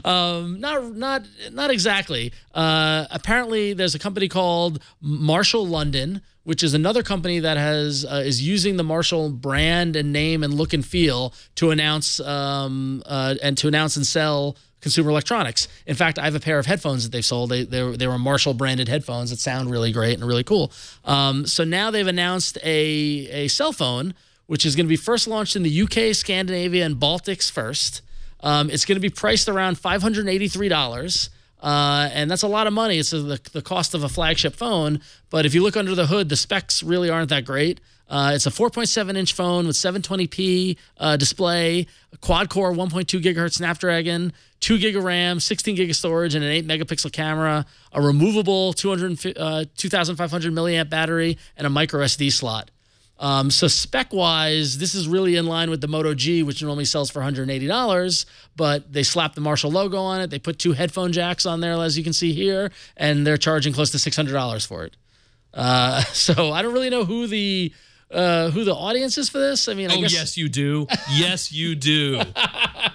Not exactly. Apparently, there's a company called Marshall London, which is another company that is using the Marshall brand and name and look and feel to announce and sell consumer electronics. In fact, I have a pair of headphones that they've sold. They were Marshall branded headphones that sound really great and really cool. So now they've announced a cell phone, which is going to be first launched in the UK, Scandinavia, and Baltics first. It's going to be priced around $583. And that's a lot of money. It's the cost of a flagship phone. But if you look under the hood, the specs really aren't that great. It's a 4.7-inch phone with 720p display, a quad-core 1.2 gigahertz Snapdragon, 2 gig of RAM, 16 gig of storage, and an 8-megapixel camera, a removable 2,500 milliamp battery, and a micro SD slot. So spec-wise, this is really in line with the Moto G, which normally sells for $180, but they slapped the Marshall logo on it. They put 2 headphone jacks on there, as you can see here, and they're charging close to $600 for it. So I don't really know who the audience is for this. I mean, I guess... yes, you do. Yes, you do.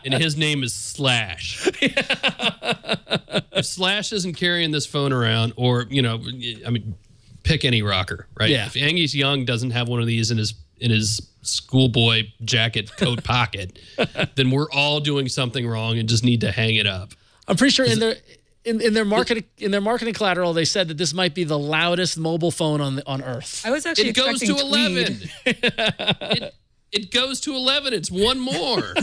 And his name is Slash. If Slash isn't carrying this phone around, or, you know, I mean, pick any rocker, right? Yeah. If Angus Young doesn't have one of these in his in his schoolboy jacket coat pocket, then we're all doing something wrong and just need to hang it up. I'm pretty sure in their marketing collateral, they said that this might be the loudest mobile phone on Earth. I was actually It goes to expecting 11. It goes to 11. It's one more.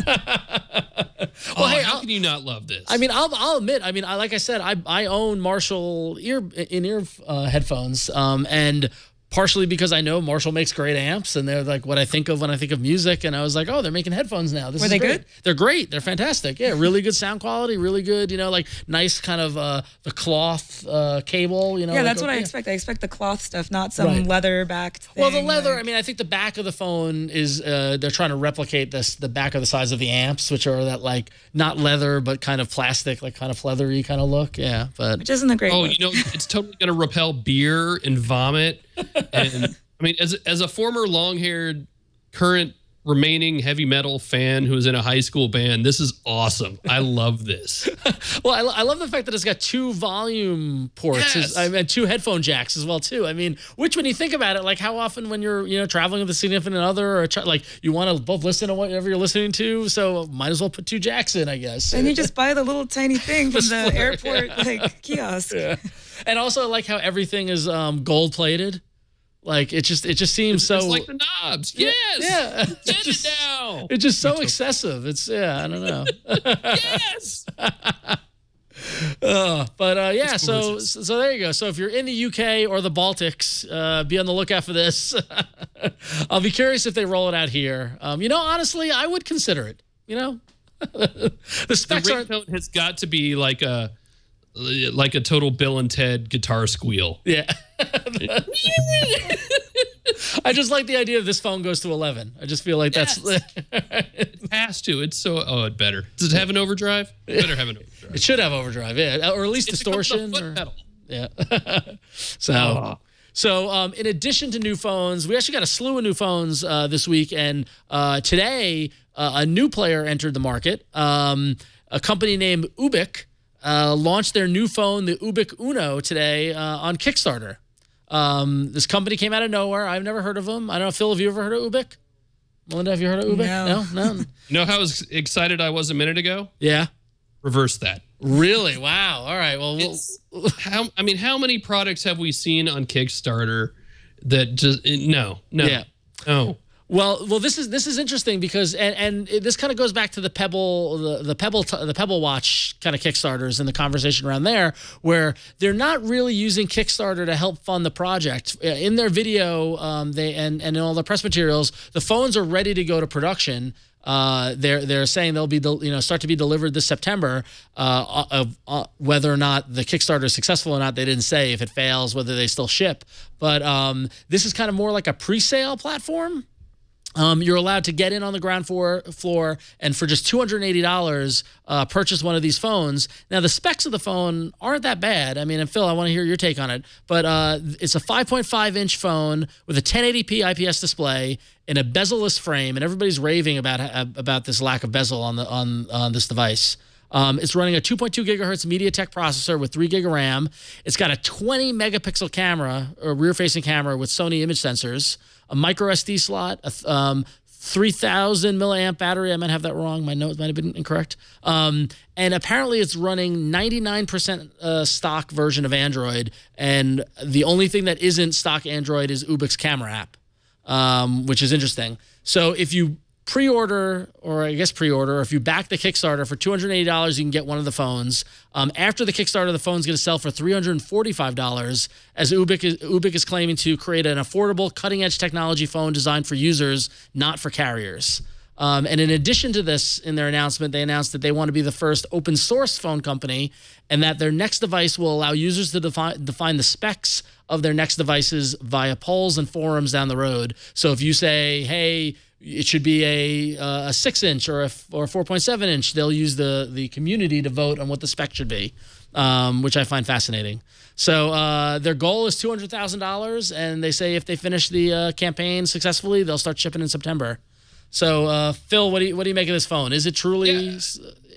Well, hey, how can you not love this? I mean, I'll admit. I mean, like I said, I own Marshall in-ear headphones, and partially because I know Marshall makes great amps, and they're like what I think of when I think of music. And I was like, oh, they're making headphones now. Were they good? They're great. They're fantastic. Yeah, really good sound quality, really good. You know, like nice kind of the cloth cable. You know, yeah, like, that's what I expect. I expect the cloth stuff, not some leather backed thing. Well, the leather. I mean, I think the back of the phone is they're trying to replicate the back of the size of the amps, which are that like not leather but kind of plastic, like kind of leathery kind of look. Yeah, but which isn't a great. Oh, look. you know, it's totally going to repel beer and vomit. And I mean, as a former long-haired, current remaining heavy metal fan who was in a high school band, this is awesome. I love this. Well, I love the fact that it's got 2 volume ports, Yes. and 2 headphone jacks as well too. I mean, which when you think about it, like how often when you're traveling with a significant other or like you want to both listen to whatever you're listening to, so might as well put 2 jacks in, I guess. And you just buy the little tiny thing from the splitter, airport like kiosk. Yeah. And also I like how everything is gold plated. Like it just seems so It's like the knobs. Yes. Yeah. Send it now. It's just so excessive. It's I don't know. Yes. But yeah, so there you go. So if you're in the UK or the Baltics, be on the lookout for this. I'll be curious if they roll it out here. You know, honestly, I would consider it. You know, the specs The ringtone has got to be like a total Bill and Ted guitar squeal. Yeah. I just like the idea of this phone goes to 11. I just feel like that's It has to. It's so. Oh, it better. Does it have an overdrive? It better have an overdrive. it should have overdrive, yeah, or at least It becomes a distortion. foot pedal. Yeah. So in addition to new phones, we actually got a slew of new phones this week, and today a new player entered the market. A company named Ubik launched their new phone, the Ubik Uno, today on Kickstarter. This company came out of nowhere. I've never heard of them. I don't know, Phil, have you ever heard of Ubik? Melinda, have you heard of Ubik? No. You know how excited I was a minute ago? Yeah. Reverse that. Really? Wow. All right. Well, How many products have we seen on Kickstarter that just no. Well, this is interesting because and this kind of goes back to the Pebble the Pebble Watch kind of Kickstarters and the conversation around there, where they're not really using Kickstarter to help fund the project. In their video, they and in all the press materials, the phones are ready to go to production. They're saying they'll be start to be delivered this September. Whether or not the Kickstarter is successful or not, they didn't say. If it fails, whether they still ship. But this is kind of more like a pre-sale platform. You're allowed to get in on the ground floor and for just $280 purchase one of these phones. Now, the specs of the phone aren't that bad. I mean, and Phil, I want to hear your take on it. But it's a 5.5-inch phone with a 1080p IPS display and a bezel-less frame, and everybody's raving about this lack of bezel on this device. It's running a 2.2 gigahertz MediaTek processor with 3 gig of RAM. It's got a 20 megapixel camera, or rear-facing camera with Sony image sensors, a micro SD slot, a 3,000 milliamp battery. I might have that wrong. My notes might have been incorrect. And apparently it's running 99% stock version of Android. And the only thing that isn't stock Android is Ubik's camera app, which is interesting. So if you pre-order, or if you back the Kickstarter for $280, you can get one of the phones. After the Kickstarter, the phone's going to sell for $345, as Ubik is claiming to create an affordable, cutting-edge technology phone designed for users, not for carriers. And in addition to this, in their announcement, they announced that they want to be the first open-source phone company, and that their next device will allow users to define the specs of their next devices via polls and forums down the road. So if you say, hey, it should be a 6-inch or a 4.7-inch, they'll use the community to vote on what the spec should be, which I find fascinating. So their goal is $200,000, and they say if they finish the campaign successfully, they'll start shipping in September. So Phil, what do you make of this phone? Is it truly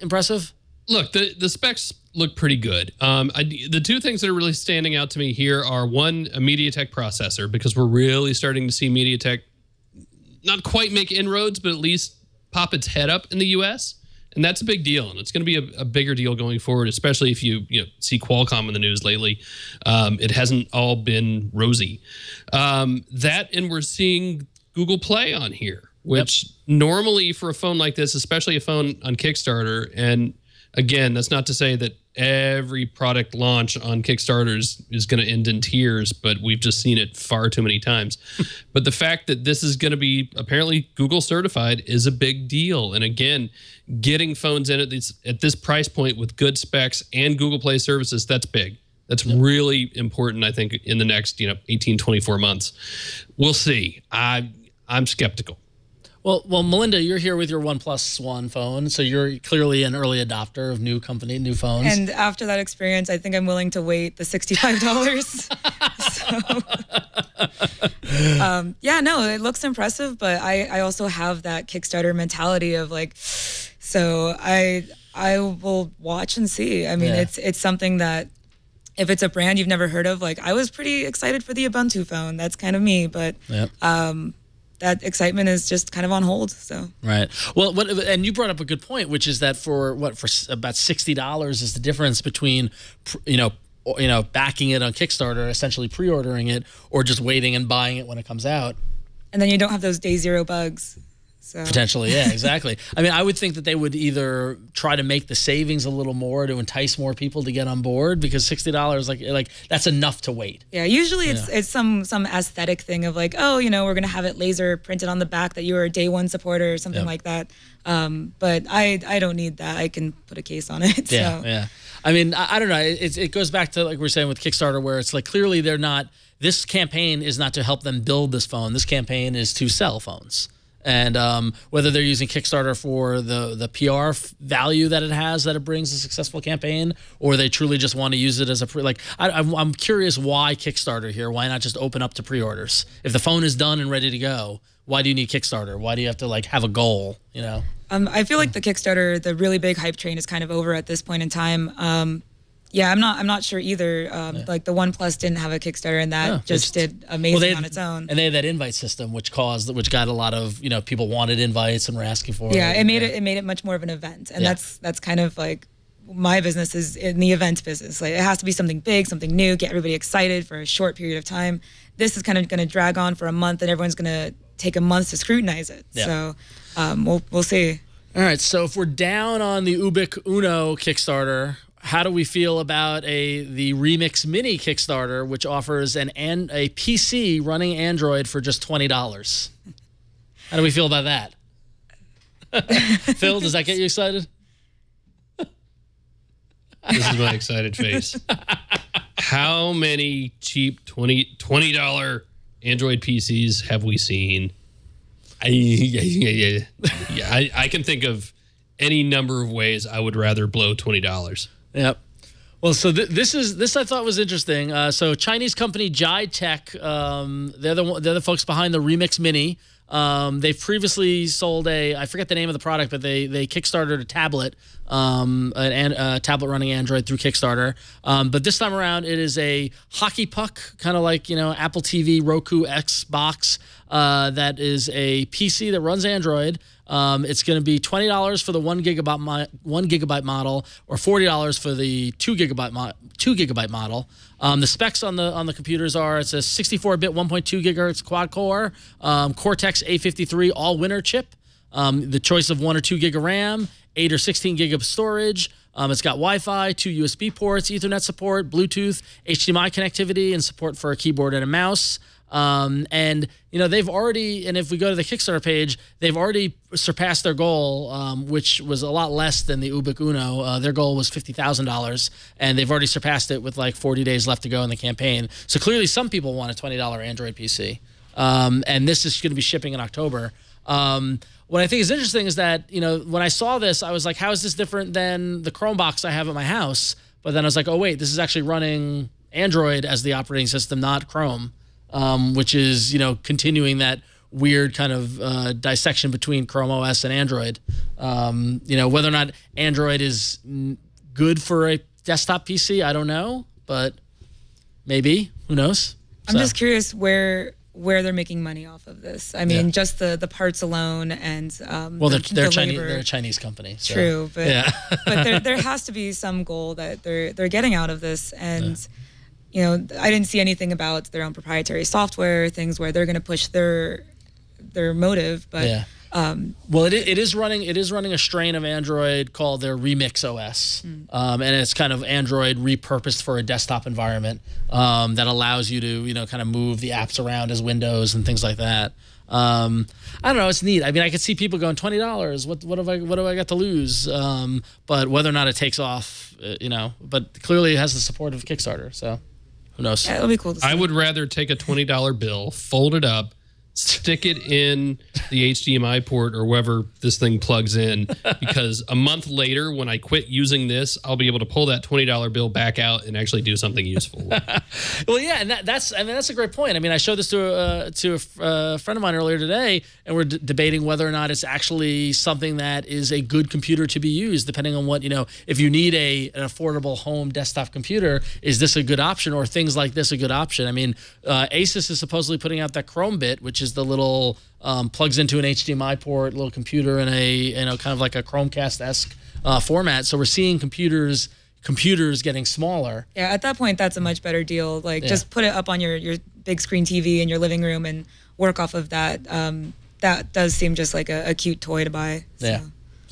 impressive? Look, the specs look pretty good. The two things that are really standing out to me here are, one, a MediaTek processor, because we're really starting to see MediaTek not quite make inroads, but at least pop its head up in the U.S., and that's a big deal, and it's going to be a bigger deal going forward, especially if you see Qualcomm in the news lately. It hasn't all been rosy. That, and we're seeing Google Play on here, which normally for a phone like this, especially a phone on Kickstarter, and again, that's not to say that every product launch on Kickstarter is going to end in tears, but we've just seen it far too many times. But the fact that this is going to be apparently Google certified is a big deal. And again, getting phones in at this price point with good specs and Google Play services, that's big. That's really important, I think, in the next 18, 24 months. We'll see. I'm skeptical. Well, Melinda, you're here with your OnePlus One phone, so you're clearly an early adopter of new phones. And after that experience, I think I'm willing to wait the $65. So, yeah, no, it looks impressive, but I also have that Kickstarter mentality of like, so I will watch and see. I mean, it's something that if it's a brand you've never heard of, like I was pretty excited for the Ubuntu phone. That's kind of me, but that excitement is just kind of on hold. So right. Well, and you brought up a good point, which is that for about $60 is the difference between backing it on Kickstarter, essentially pre-ordering it, or just waiting and buying it when it comes out. And then you don't have those day zero bugs. So. Potentially, yeah, exactly. I mean, I would think that they would either try to make the savings a little more to entice more people to get on board, because $60, like that's enough to wait. Yeah, usually it's some aesthetic thing of like, oh, we're gonna have it laser printed on the back that you're a day one supporter or something like that. But I don't need that. I can put a case on it. Yeah, so. yeah. I mean, I don't know. It goes back to like we were saying with Kickstarter, where it's like clearly they're not. This campaign is not to help them build this phone. This campaign is to sell phones. And whether they're using Kickstarter for the PR value that it brings a successful campaign, or they truly just want to use it as I'm curious why Kickstarter here. Why not just open up to pre-orders? If the phone is done and ready to go, why do you need Kickstarter? Why do you have to have a goal? I feel like the Kickstarter, the really big hype train is kind of over at this point in time. Yeah, I'm not sure either. Like the OnePlus didn't have a Kickstarter, and that just did amazing on its own. And they had that invite system, which got a lot of people wanted invites and were asking for it. Yeah, it made it much more of an event, and that's kind of like my business is in the event business. Like it has to be something big, something new, get everybody excited for a short period of time. This is kind of going to drag on for a month, and everyone's going to take a month to scrutinize it. Yeah. So we'll see. All right, so if we're down on the Ubik Uno Kickstarter, how do we feel about the Remix Mini Kickstarter, which offers a PC running Android for just $20? How do we feel about that? Phil, does that get you excited? This is my excited face. How many cheap $20 Android PCs have we seen? I can think of any number of ways I would rather blow $20. Yep. Well, so this I thought was interesting. So Chinese company Jai Tech, they're the folks behind the Remix Mini. They've previously sold I forget the name of the product, but they kickstarted a tablet, a tablet running Android through Kickstarter. But this time around, it is a hockey puck, kind of like Apple TV, Roku, Xbox. That is a PC that runs Android. It's going to be $20 for the 1 gigabyte model, or $40 for the 2 gigabyte model. The specs on the computers are: it's a 64-bit 1.2 gigahertz quad core, Cortex A53 all-winner chip. The choice of 1 or 2 gig of RAM, 8 or 16 gig of storage. It's got Wi-Fi, 2 USB ports, Ethernet support, Bluetooth, HDMI connectivity, and support for a keyboard and a mouse. And they've already, and if we go to the Kickstarter page, they've already surpassed their goal, which was a lot less than the Ubik Uno. Their goal was $50,000, and they've already surpassed it with like 40 days left to go in the campaign. So clearly some people want a $20 Android PC. And this is going to be shipping in October. What I think is interesting is that, when I saw this, I was like, how is this different than the Chromebox I have at my house? But then I was like, oh wait, this is actually running Android as the operating system, not Chrome. Which is, continuing that weird kind of dissection between Chrome OS and Android. Whether or not Android is good for a desktop PC, I don't know, but maybe. Who knows? I'm just curious where where they're making money off of this. I mean, just the parts alone and well, they're Chinese. They're a Chinese company. So. True, but but there has to be some goal that they're getting out of this, and you know, I didn't see anything about their own proprietary software, things where they're going to push their motive, but. Well, it is running a strain of Android called their Remix OS, and it's kind of Android repurposed for a desktop environment that allows you to kind of move the apps around as windows and things like that. I don't know, it's neat. I mean, I could see people going $20. What do I got to lose? But whether or not it takes off, but clearly it has the support of Kickstarter, so who knows? Yeah, it'll be cool to see. I would rather take a $20 bill, fold it up, stick it in the HDMI port or wherever this thing plugs in, because a month later when I quit using this, I'll be able to pull that $20 bill back out and actually do something useful. Well, yeah, and that's a great point. I mean, I showed this to a friend of mine earlier today, and we're debating whether or not it's actually something that is a good computer to be used, depending on what, if you need an affordable home desktop computer, is this a good option, or things like this a good option? I mean, Asus is supposedly putting out that Chromebit, which is the little plugs into an HDMI port, little computer in a kind of like a Chromecast-esque format. So we're seeing computers getting smaller. Yeah, at that point, that's a much better deal. Like, just put it up on your big screen TV in your living room and work off of that. That does seem just like a cute toy to buy. So.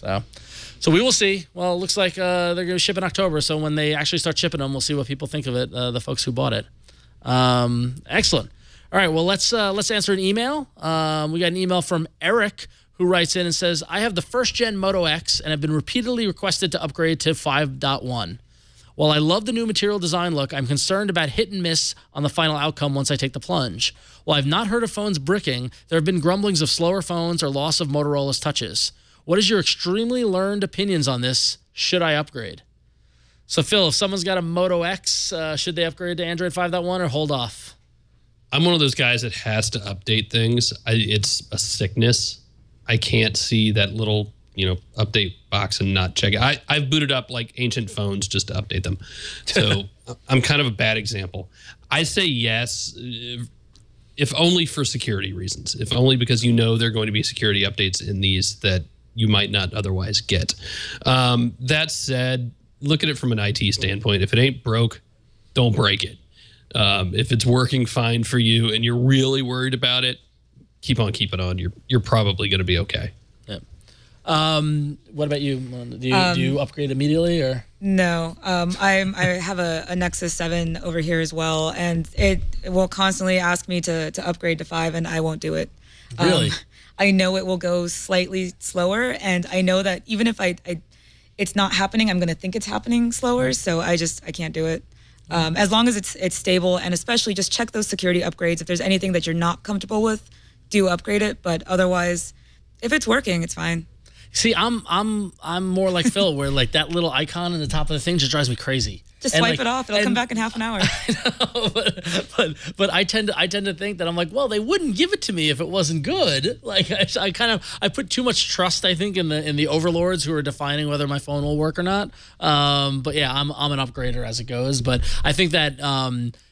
Yeah. So we will see. Well, it looks like they're going to ship in October. So when they actually start shipping them, we'll see what people think of it. The folks who bought it. Excellent. All right, well, let's answer an email. We got an email from Eric, who writes in and says, I have the first-gen Moto X and have been repeatedly requested to upgrade to 5.1. While I love the new material design look, I'm concerned about hit and miss on the final outcome once I take the plunge. While I've not heard of phones bricking, there have been grumblings of slower phones or loss of Motorola's touches. What is your extremely learned opinions on this? Should I upgrade? So, Phil, if someone's got a Moto X, should they upgrade to Android 5.1 or hold off? I'm one of those guys that has to update things. It's a sickness. I can't see that little, update box and not check it. I've booted up like ancient phones just to update them. So I'm kind of a bad example. I say yes, if only for security reasons, if only because there are going to be security updates in these that you might not otherwise get. That said, look at it from an IT standpoint. If it ain't broke, don't break it. If it's working fine for you and you're really worried about it, keep on keeping on. You're probably going to be okay. Yeah. What about you? Do you upgrade immediately or? No. I have a Nexus 7 over here as well, and it will constantly ask me to upgrade to 5, and I won't do it. Really? I know it will go slightly slower, and I know that even if it's not happening, I'm going to think it's happening slower, so I can't do it. As long as it's stable, and especially just check those security upgrades. If there's anything that you're not comfortable with, do upgrade it. But otherwise, if it's working, it's fine. See, I'm more like Phil, where like that little icon in the top of the thing just drives me crazy. Just swipe it off; it'll come back in half an hour. I know, but I tend to think that I'm like, well, they wouldn't give it to me if it wasn't good. Like I put too much trust, I think, in the overlords who are defining whether my phone will work or not. But yeah, I'm an upgrader as it goes. But I think that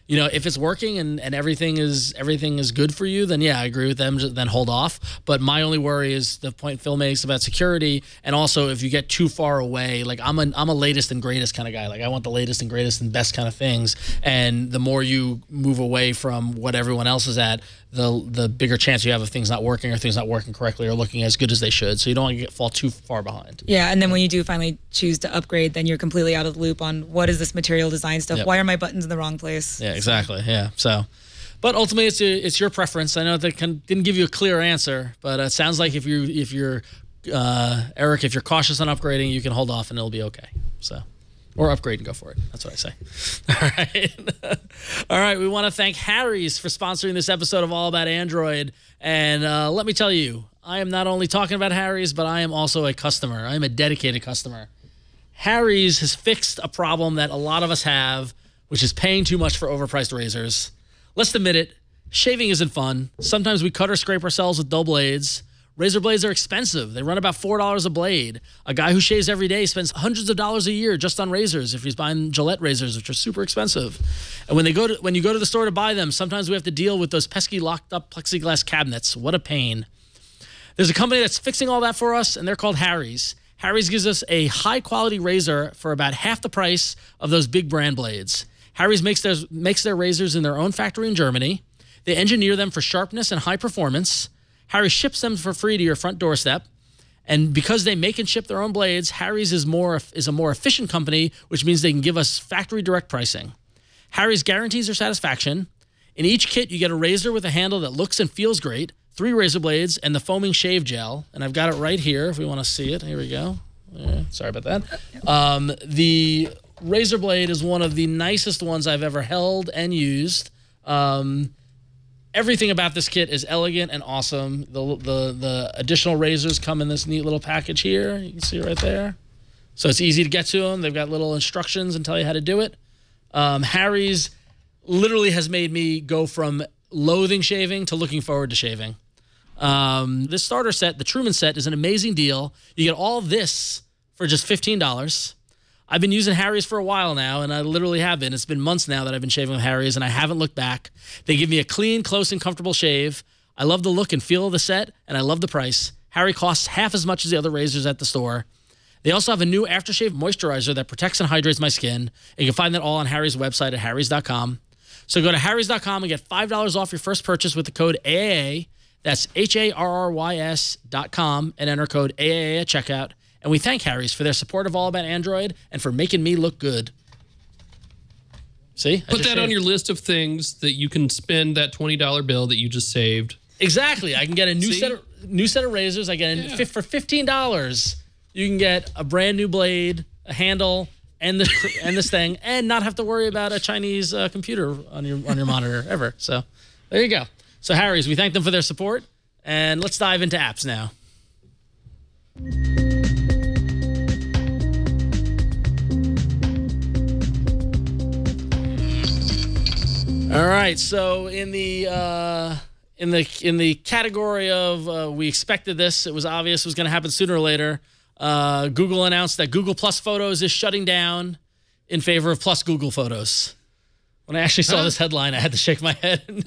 if it's working and everything is good for you, then yeah, I agree with them. Then hold off. But my only worry is the point Phil makes about security, and also if you get too far away. Like I'm a latest and greatest kind of guy. Like I want the latest and greatest and best kind of things. And the more you move away from what everyone else is at, the bigger chance you have of things not working or things not working correctly or looking as good as they should. So you don't want to fall too far behind. Yeah, and then when you do finally choose to upgrade, then you're completely out of the loop on what is this material design stuff. Yep. Why are my buttons in the wrong place? Yeah, exactly. Yeah. So, but ultimately, it's your preference. I know they didn't give you a clear answer, but it sounds like if you're Eric, if you're cautious on upgrading, you can hold off and it'll be okay. So. Or upgrade and go for it. That's what I say. All right. All right. We want to thank Harry's for sponsoring this episode of All About Android. And let me tell you, I am not only talking about Harry's, but I am also a customer. I am a dedicated customer. Harry's has fixed a problem that a lot of us have, which is paying too much for overpriced razors. Let's admit it, shaving isn't fun. Sometimes we cut or scrape ourselves with dull blades. Razor blades are expensive. They run about $4 a blade. A guy who shaves every day spends hundreds of dollars a year just on razors if he's buying Gillette razors, which are super expensive. And when you go to the store to buy them, sometimes we have to deal with those pesky locked up plexiglass cabinets. What a pain. There's a company that's fixing all that for us, and they're called Harry's. Harry's gives us a high-quality razor for about half the price of those big brand blades. Harry's makes their razors in their own factory in Germany. They engineer them for sharpness and high performance. Harry's ships them for free to your front doorstep. And because they make and ship their own blades, Harry's is a more efficient company, which means they can give us factory direct pricing. Harry's guarantees their satisfaction. In each kit, you get a razor with a handle that looks and feels great, 3 razor blades, and the foaming shave gel. And I've got it right here if we want to see it. Here we go. Sorry about that. The razor blade is one of the nicest ones I've ever held and used. Everything about this kit is elegant and awesome. The additional razors come in this neat little package here. You can see it right there. So it's easy to get to them. They've got little instructions and tell you how to do it. Harry's literally has made me go from loathing shaving to looking forward to shaving. This starter set, the Truman set, is an amazing deal. You get all this for just $15. I've been using Harry's for a while now, and I literally have been. It's been months now that I've been shaving with Harry's, and I haven't looked back. They give me a clean, close, and comfortable shave. I love the look and feel of the set, and I love the price. Harry costs half as much as the other razors at the store. They also have a new aftershave moisturizer that protects and hydrates my skin. And you can find that all on Harry's website at harrys.com. So go to harrys.com and get $5 off your first purchase with the code AAA. That's HARRYS.com, and enter code AAA at checkout. And we thank Harry's for their support of All About Android and for making me look good. See? Put that on your list of things that you can spend that $20 bill that you just saved. Exactly. I can get a new set of razors. I get for $15. You can get a brand new blade, a handle, and this thing, and not have to worry about a Chinese computer on your monitor ever. So there you go. So Harry's, we thank them for their support, and let's dive into apps now. All right, so in the category of we expected this, it was obvious it was going to happen sooner or later. Google announced that Google Plus Photos is shutting down in favor of Plus Google Photos. When I actually saw this headline, I had to shake my head and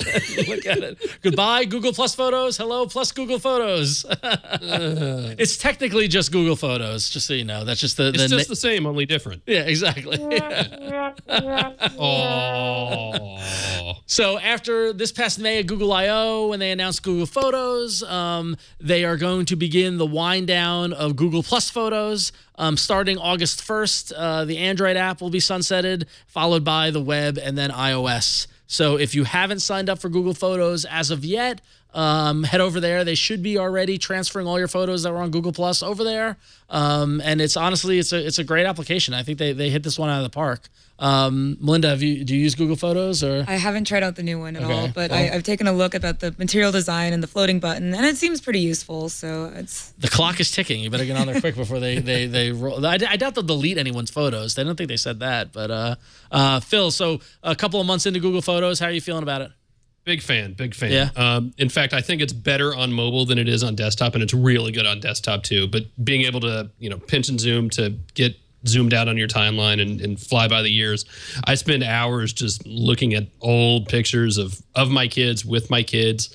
look at it. Goodbye, Google Plus Photos. Hello, Plus Google Photos. It's technically just Google Photos, just so you know. That's just it's just the same, only different. Yeah, exactly. Oh. So after this past May at Google I/O, when they announced Google Photos, they are going to begin the wind down of Google Plus Photos. Starting August 1st, the Android app will be sunsetted, followed by the web and then iOS. So if you haven't signed up for Google Photos as of yet, head over there. They should be already transferring all your photos that were on Google Plus over there. And it's honestly, it's a great application. I think they hit this one out of the park. Melinda, do you use Google Photos? Or I haven't tried out the new one at all, but I've taken a look about the material design and the floating button, and it seems pretty useful. So it's the clock is ticking. You better get on there quick before they roll. I doubt they'll delete anyone's photos. I don't think they said that. But Phil, so a couple of months into Google Photos, how are you feeling about it? Big fan, big fan. Yeah. In fact, I think it's better on mobile than it is on desktop, and it's really good on desktop too. But being able to, pinch and zoom to get zoomed out on your timeline and fly by the years. I spend hours just looking at old pictures of my kids with my kids.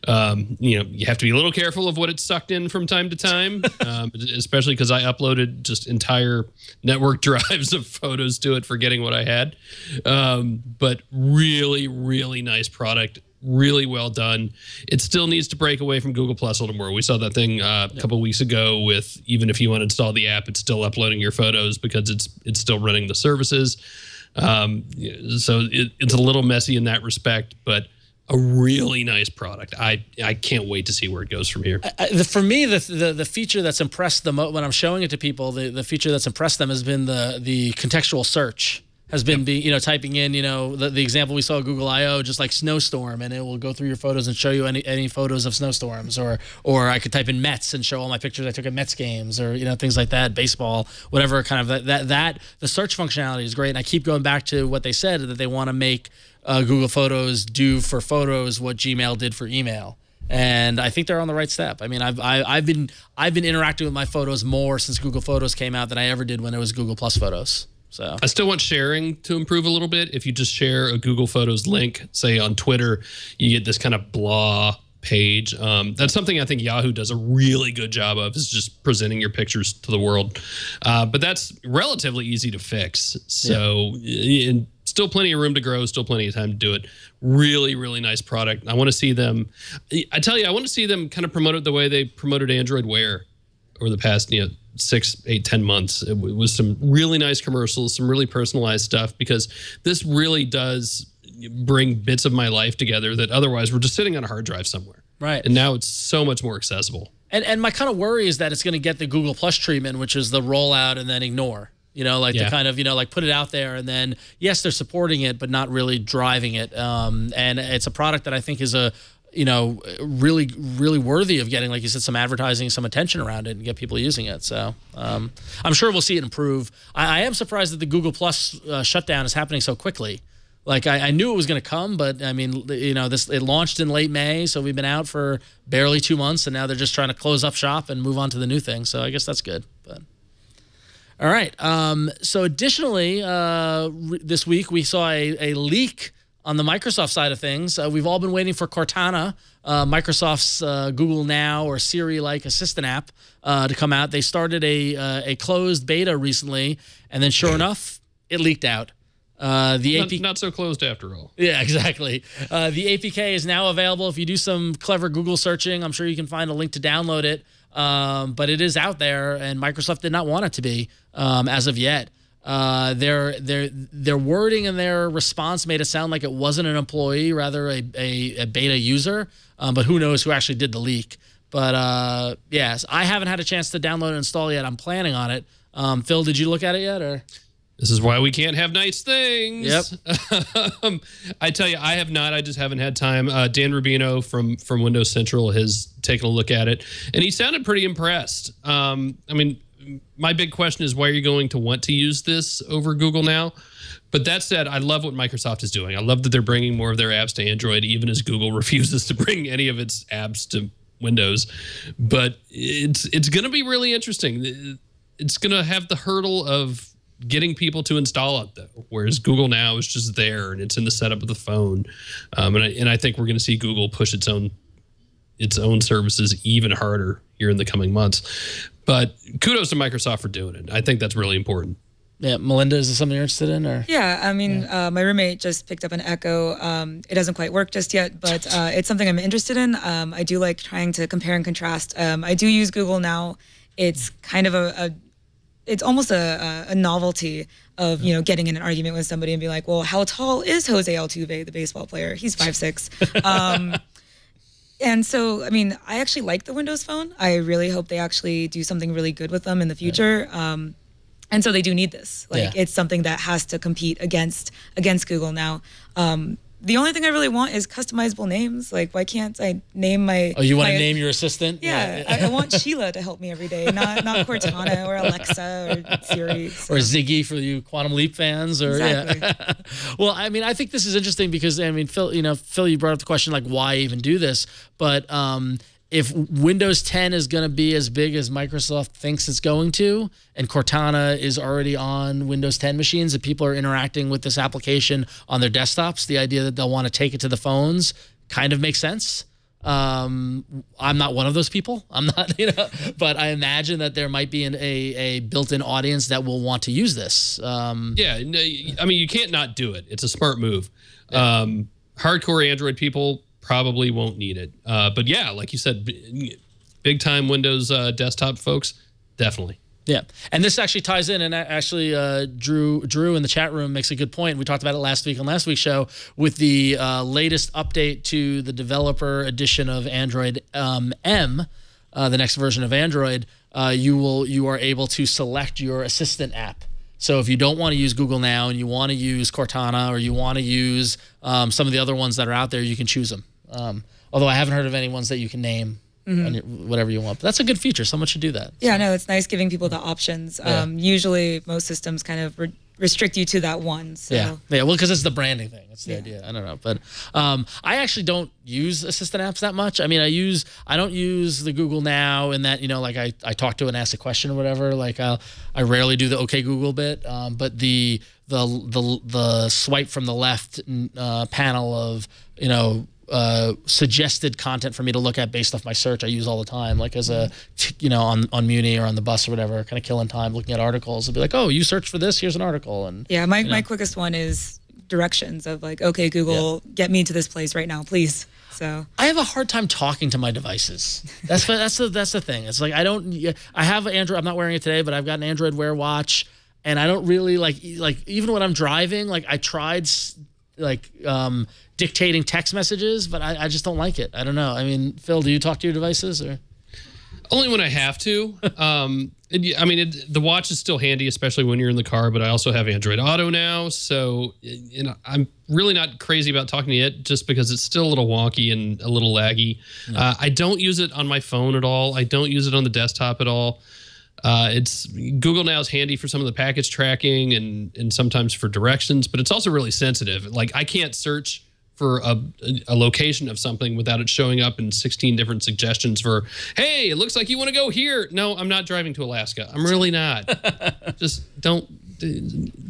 You have to be a little careful of what it's sucked in from time to time, especially because I uploaded just entire network drives of photos to it, forgetting what I had. But really, really nice product. Really well done. It still needs to break away from Google Plus a little more. We saw that thing a couple of weeks ago with even if you uninstall the app, it's still uploading your photos because it's still running the services. So it's a little messy in that respect, but a really nice product. I can't wait to see where it goes from here. For me, the feature that's impressed them when I'm showing it to people, the feature that's impressed them has been the contextual search. Has been typing in the example we saw at Google I/O, just like snowstorm, and it will go through your photos and show you any photos of snowstorms, or I could type in Mets and show all my pictures I took at Mets games, or things like that, baseball, whatever kind of that the search functionality is great, and I keep going back to what they said that they want to make Google Photos do for photos what Gmail did for email. And I think they're on the right step. I mean, I've been interacting with my photos more since Google Photos came out than I ever did when it was Google Plus Photos. So I still want sharing to improve a little bit. If you just share a Google Photos link, say on Twitter, you get this kind of blah page. That's something I think Yahoo does a really good job of, is just presenting your pictures to the world. But that's relatively easy to fix. So and still plenty of room to grow, still plenty of time to do it. Really, really nice product. I want to see them, I tell you, I want to see them kind of promote it the way they promoted Android Wear over the past, 6, 8, 10 months. It was some really nice commercials, some really personalized stuff, because this really does bring bits of my life together that otherwise were just sitting on a hard drive somewhere. Right. And now it's so much more accessible. And my kind of worry is that it's going to get the Google Plus treatment, which is the rollout and then ignore. The kind of, like put it out there and then, yes, they're supporting it, but not really driving it. And it's a product that I think is really, really worthy of getting, like you said, some advertising, some attention around it and get people using it. So I'm sure we'll see it improve. I am surprised that the Google Plus shutdown is happening so quickly. Like I knew it was going to come, but I mean, it launched in late May, so we've been out for barely 2 months, and now they're just trying to close up shop and move on to the new thing. So I guess that's good. But all right. So additionally, this week we saw a leak on the Microsoft side of things. We've all been waiting for Cortana, Microsoft's Google Now or Siri-like assistant app, to come out. They started a closed beta recently, and then sure enough, it leaked out. Not so closed after all. Yeah, exactly. The APK is now available. If you do some clever Google searching, I'm sure you can find a link to download it. But it is out there, and Microsoft did not want it to be as of yet. Their wording and their response made it sound like it wasn't an employee, rather a beta user. But who knows who actually did the leak. But yes, I haven't had a chance to download and install yet. I'm planning on it. Phil, did you look at it yet? Or this is why we can't have nice things. Yep. I tell you, I have not. I just haven't had time. Dan Rubino from Windows Central has taken a look at it, and he sounded pretty impressed. I mean, my big question is, why are you going to want to use this over Google Now? But that said, I love what Microsoft is doing. I love that they're bringing more of their apps to Android, even as Google refuses to bring any of its apps to Windows. But it's going to be really interesting. It's going to have the hurdle of getting people to install it, though, whereas Google Now is just there and it's in the setup of the phone. And I think we're going to see Google push its own services even harder here in the coming months. But kudos to Microsoft for doing it. I think that's really important. Yeah, Melinda, is this something you're interested in? Or Yeah, I mean, my roommate just picked up an Echo. It doesn't quite work just yet, but it's something I'm interested in. I do like trying to compare and contrast. I do use Google Now. It's kind of it's almost a novelty of, getting in an argument with somebody and be like, well, how tall is Jose Altuve, the baseball player? He's 5'6". And so, I mean, I actually like the Windows Phone. I really hope they actually do something really good with them in the future. And so they do need this. It's something that has to compete against Google Now. The only thing I really want is customizable names. Like, why can't I name my... Oh, you want to name your assistant? Yeah, I want Sheila to help me every day, not Cortana or Alexa or Siri. So. Or Ziggy for you Quantum Leap fans. Or, exactly. Yeah. Well, I mean, I think this is interesting because, I mean, Phil, you brought up the question, like, why even do this? But if Windows 10 is going to be as big as Microsoft thinks it's going to, and Cortana is already on Windows 10 machines, and people are interacting with this application on their desktops, the idea that they'll want to take it to the phones kind of makes sense. I'm not one of those people. I'm not, but I imagine that there might be a built-in audience that will want to use this. Yeah, no, I mean, you can't not do it. It's a smart move. Yeah. Hardcore Android people probably won't need it. But yeah, like you said, big time Windows desktop folks, definitely. Yeah, and this actually ties in, and actually Drew in the chat room makes a good point. We talked about it last week on last week's show with the latest update to the developer edition of Android M, the next version of Android. You are able to select your assistant app. So if you don't want to use Google Now and you want to use Cortana or you want to use some of the other ones that are out there, you can choose them. Although I haven't heard of any ones that you can name on whatever you want. But that's a good feature. Someone should do that. Yeah, no, it's nice giving people the options. Usually most systems kind of restrict you to that one. So. Yeah. Well, because it's the branding thing. It's the idea. I don't know, but I actually don't use assistant apps that much. I mean, I don't use the Google Now in that, like I talk to and ask a question or whatever. Like I rarely do the OK Google bit, but the swipe from the left panel of suggested content for me to look at based off my search I use all the time, like as a on Muni or on the bus or whatever, kind of killing time looking at articles. I'll be like, oh, you searched for this, here's an article. And my quickest one is directions of like, okay, Google, get me to this place right now, please. So I have a hard time talking to my devices. That's the thing. It's like I have Android. I'm not wearing it today, but I've got an Android Wear watch, and I don't really like even when I'm driving. Like I tried dictating text messages, but I just don't like it. I don't know. I mean, Phil, do you talk to your devices or? Only when I have to. The watch is still handy, especially when you're in the car, but I also have Android Auto now. So, I'm really not crazy about talking to it just because it's still a little wonky and a little laggy. Yeah. I don't use it on my phone at all. I don't use it on the desktop at all. Google Now is handy for some of the package tracking and sometimes for directions, but it's also really sensitive. Like I can't search for a location of something without it showing up in 16 different suggestions for, hey, it looks like you want to go here. No, I'm not driving to Alaska. I'm really not. Just don't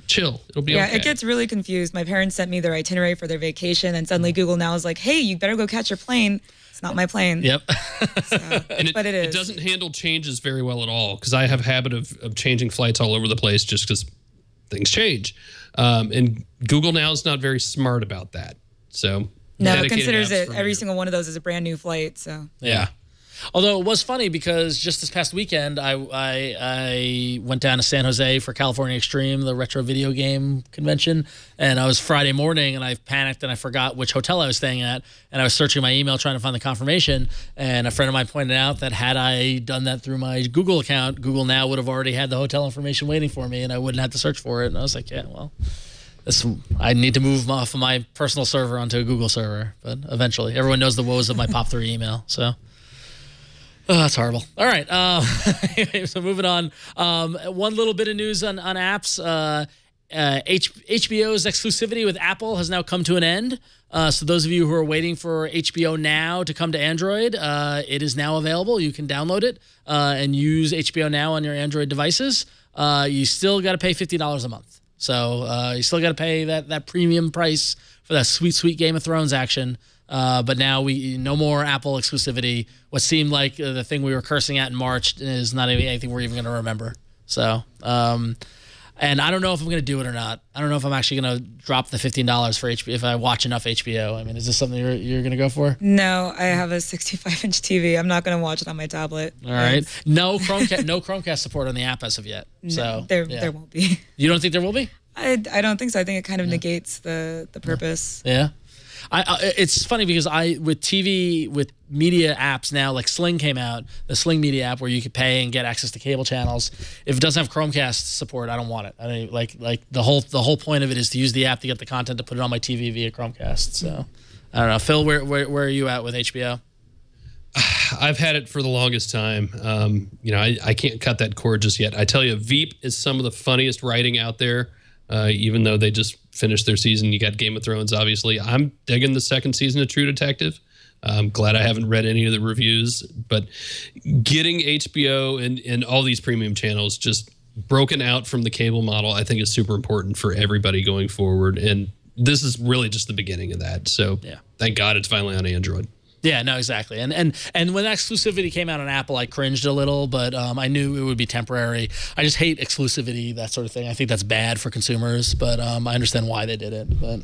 chill. It'll be okay. Yeah, it gets really confused. My parents sent me their itinerary for their vacation, and suddenly Google Now is like, hey, you better go catch your plane. It's not my plane. Yep. But it is. It doesn't handle changes very well at all because I have a habit of changing flights all over the place just because things change. And Google Now is not very smart about that. So no, it considers it every single one of those is a brand new flight. So yeah. Although it was funny because just this past weekend, I went down to San Jose for California Extreme, the retro video game convention, and I was Friday morning, and I panicked and I forgot which hotel I was staying at, and I was searching my email trying to find the confirmation, and a friend of mine pointed out that had I done that through my Google account, Google Now would have already had the hotel information waiting for me, and I wouldn't have to search for it. And I was like, yeah, well, I need to move off of my personal server onto a Google server, but eventually, everyone knows the woes of my POP3 email, so. Oh, that's horrible. All right. So moving on. One little bit of news on apps. HBO's exclusivity with Apple has now come to an end. So those of you who are waiting for HBO Now to come to Android, it is now available. You can download it and use HBO Now on your Android devices. You still got to pay $50 a month. So you still got to pay that premium price for that sweet, sweet Game of Thrones action. But now no more Apple exclusivity. What seemed like the thing we were cursing at in March is not anything we're even going to remember. So, and I don't know if I'm going to do it or not. I don't know if I'm actually going to drop the $15 for HBO if I watch enough HBO. I mean, is this something you're going to go for? No, I have a 65-inch TV. I'm not going to watch it on my tablet. All right. No Chromecast support on the app as of yet. So there won't be. You don't think there will be? I don't think so. I think it kind of negates the purpose. Yeah. It's funny because with media apps now, like Sling came out, the Sling media app where you could pay and get access to cable channels. If it doesn't have Chromecast support, I don't want it. I mean, like the whole point of it is to use the app to get the content to put it on my TV via Chromecast. So I don't know, Phil, where are you at with HBO? I've had it for the longest time. I can't cut that cord just yet. I tell you, Veep is some of the funniest writing out there. Even though they just finished their season. You got Game of Thrones, obviously. I'm digging the second season of True Detective. I'm glad I haven't read any of the reviews, but getting HBO and all these premium channels just broken out from the cable model, I think is super important for everybody going forward. And this is really just the beginning of that. So thank God it's finally on Android. Yeah, no, exactly. And when exclusivity came out on Apple, I cringed a little, but I knew it would be temporary. I just hate exclusivity, that sort of thing. I think that's bad for consumers, but I understand why they did it. But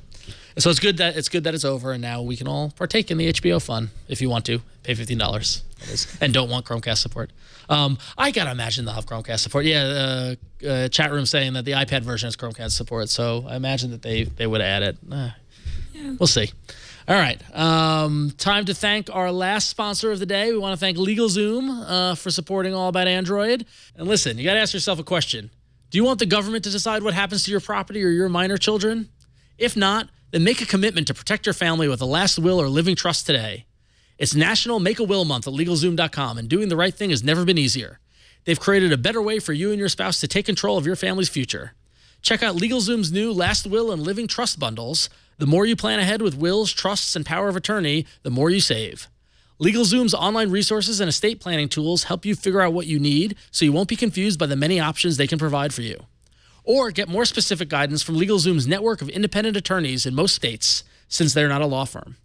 so it's good that it's over, and now we can all partake in the HBO fun if you want to. Pay $15, and don't want Chromecast support. I gotta imagine they'll have Chromecast support. Yeah, chat room saying that the iPad version has Chromecast support, so I imagine that they would add it. We'll see. All right, time to thank our last sponsor of the day. We want to thank LegalZoom for supporting All About Android. And listen, you got to ask yourself a question. Do you want the government to decide what happens to your property or your minor children? If not, then make a commitment to protect your family with a last will or living trust today. It's National Make-A-Will Month at LegalZoom.com, and doing the right thing has never been easier. They've created a better way for you and your spouse to take control of your family's future. Check out LegalZoom's new Last Will and Living Trust bundles. The more you plan ahead with wills, trusts, and power of attorney, the more you save. LegalZoom's online resources and estate planning tools help you figure out what you need so you won't be confused by the many options they can provide for you. Or get more specific guidance from LegalZoom's network of independent attorneys in most states, since they're not a law firm.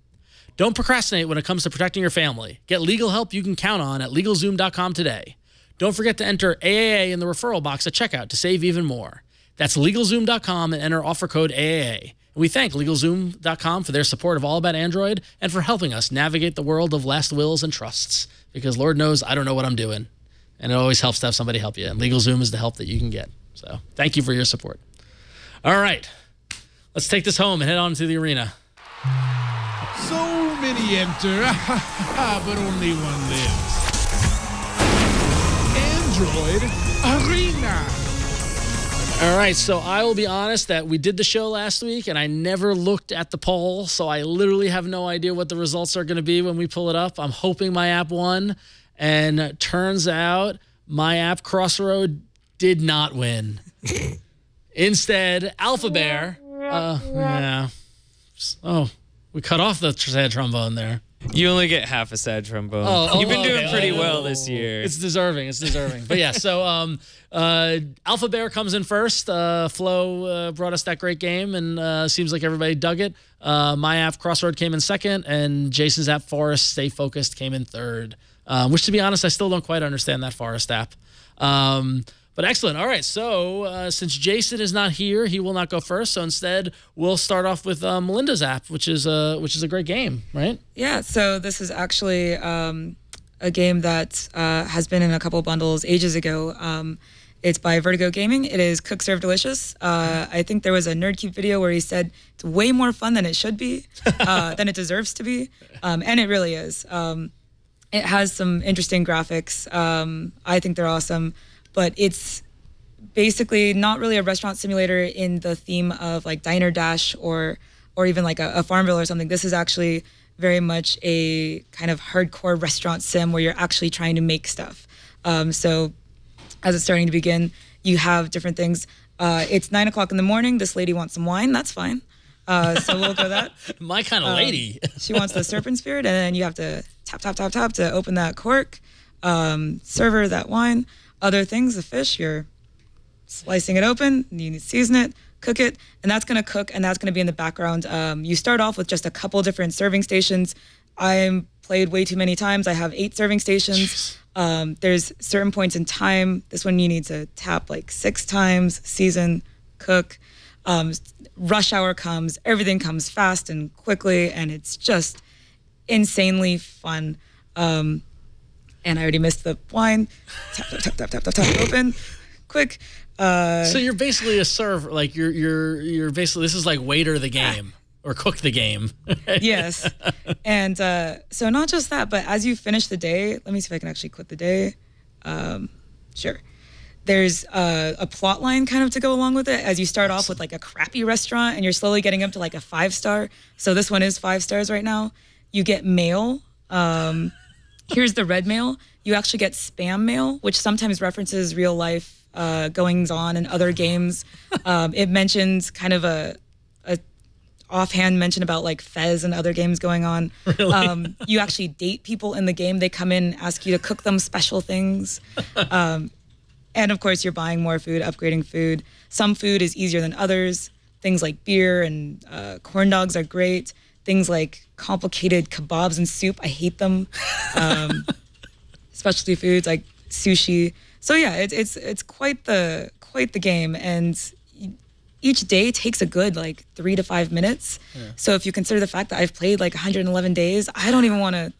Don't procrastinate when it comes to protecting your family. Get legal help you can count on at LegalZoom.com today. Don't forget to enter AAA in the referral box at checkout to save even more. That's LegalZoom.com and enter offer code AAA. And we thank LegalZoom.com for their support of All About Android and for helping us navigate the world of last wills and trusts. Because Lord knows I don't know what I'm doing. And it always helps to have somebody help you. And LegalZoom is the help that you can get. So thank you for your support. All right. Let's take this home and head on to the arena. So many enter, but only one lives. Android Arena. All right, so I will be honest that we did the show last week, and I never looked at the poll, so I literally have no idea what the results are going to be when we pull it up. I'm hoping my app won, and turns out my app Crossroad did not win. Instead, Alpha Bear, we cut off the sad trombone there. You only get half a sad trombone. You've been doing pretty well this year. It's deserving. It's deserving. But yeah, so Alpha Bear comes in first. Flo brought us that great game, and seems like everybody dug it. My app Crossroad came in second, and Jason's app Forest Stay Focused came in third. Which, to be honest, I still don't quite understand that Forest app. But excellent. All right. So since Jason is not here, he will not go first. So instead, we'll start off with Melinda's app, which is a great game, right? Yeah. So this is actually a game that has been in a couple bundles ages ago. It's by Vertigo Gaming. It is Cook Serve Delicious. I think there was a Nerdcube video where he said it's way more fun than it should be, than it deserves to be, and it really is. It has some interesting graphics. I think they're awesome. But it's basically not really a restaurant simulator in the theme of like Diner Dash or even like a Farmville or something. This is actually very much a kind of hardcore restaurant sim where you're actually trying to make stuff. So as it's starting to begin, you have different things. It's 9 o'clock in the morning. This lady wants some wine. That's fine. So we'll go that. My kind of lady. She wants the serpent spirit, and then you have to tap, tap, tap, tap to open that cork. Serve her that wine. Other things, the fish, you're slicing it open, you need to season it, cook it, and that's going to cook, and that's going to be in the background. You start off with just a couple different serving stations. I played way too many times. I have 8 serving stations. There's certain points in time. This one you need to tap like 6 times, season, cook. Rush hour comes, everything comes fast and quickly, and it's just insanely fun. And I already missed the wine. Tap, tap, tap, tap, tap, tap, open, quick. So you're basically a server, like you're basically, this is like waiter the game or cook the game. Yes. And so not just that, but as you finish the day, let me see if I can actually quit the day. Sure. There's a plot line kind of to go along with it as you start off with like a crappy restaurant and you're slowly getting up to like a 5-star. So this one is 5 stars right now. You get mail. Here's the red mail. You actually get spam mail, which sometimes references real life goings on in other games. It mentions kind of a offhand mention about like Fez and other games going on. Really? You actually date people in the game. They come in, ask you to cook them special things. And of course, you're buying more food, upgrading food. Some food is easier than others. Things like beer and corn dogs are great. Things like complicated kebabs and soup, I hate them. Specialty foods like sushi. So yeah, it's quite the game, and each day takes a good like 3 to 5 minutes. Yeah. So if you consider the fact that I've played like 111 days, I don't even want to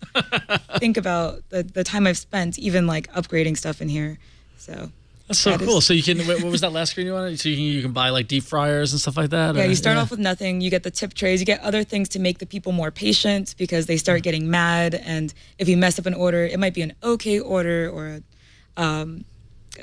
think about the time I've spent even like upgrading stuff in here. So. That's so cool. So you can, what was that last screen you wanted? So you can buy like deep fryers and stuff like that? Yeah, you start off with nothing. You get the tip trays. You get other things to make the people more patient because they start getting mad. And if you mess up an order, it might be an okay order or a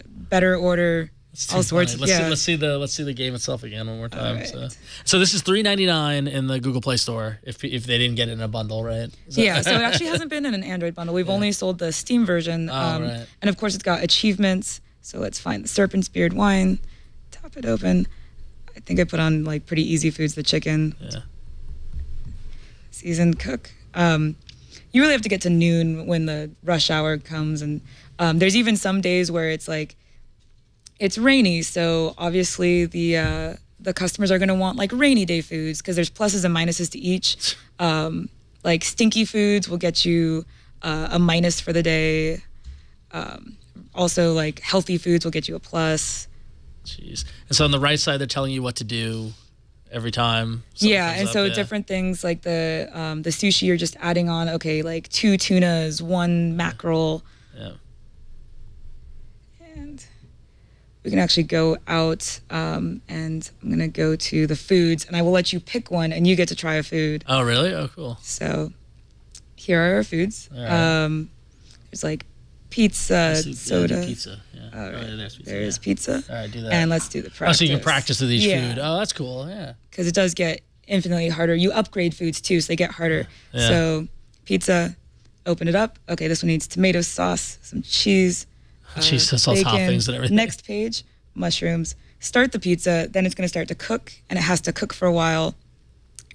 better order. All sorts. Let's see the game itself again one more time. Right. So this is $3.99 in the Google Play Store if they didn't get it in a bundle, right? So it actually hasn't been in an Android bundle. We've only sold the Steam version. Right. And of course it's got achievements. So let's find the Serpent Spirit wine, top it open, I think I put on like pretty easy foods, the chicken. Yeah. Seasoned cook. You really have to get to noon when the rush hour comes, and there's even some days where it's like it's rainy, so obviously the customers are going to want like rainy day foods because there's pluses and minuses to each. Like stinky foods will get you a minus for the day. Also, like healthy foods will get you a plus. Jeez. And so on the right side, they're telling you what to do every time. Yeah, and so different things like the sushi, you're just adding on, okay, like 2 tunas, 1 mackerel. Yeah. And we can actually go out, and I'm going to go to the foods, and I will let you pick one, and you get to try a food. Oh, really? Oh, cool. So here are our foods. All right. There's like pizza, soda. Pizza. Yeah. All right. There's pizza. There's pizza. All right, do that. And let's do the Oh, practice. so you can practice with each food. Oh, that's cool. Yeah. Because it does get infinitely harder. You upgrade foods too, so they get harder. Yeah. So pizza, open it up. Okay, this one needs tomato sauce, some cheese, Cheese sauce, bacon. toppings, and everything. Next page, mushrooms. Start the pizza, then it's going to start to cook, and it has to cook for a while.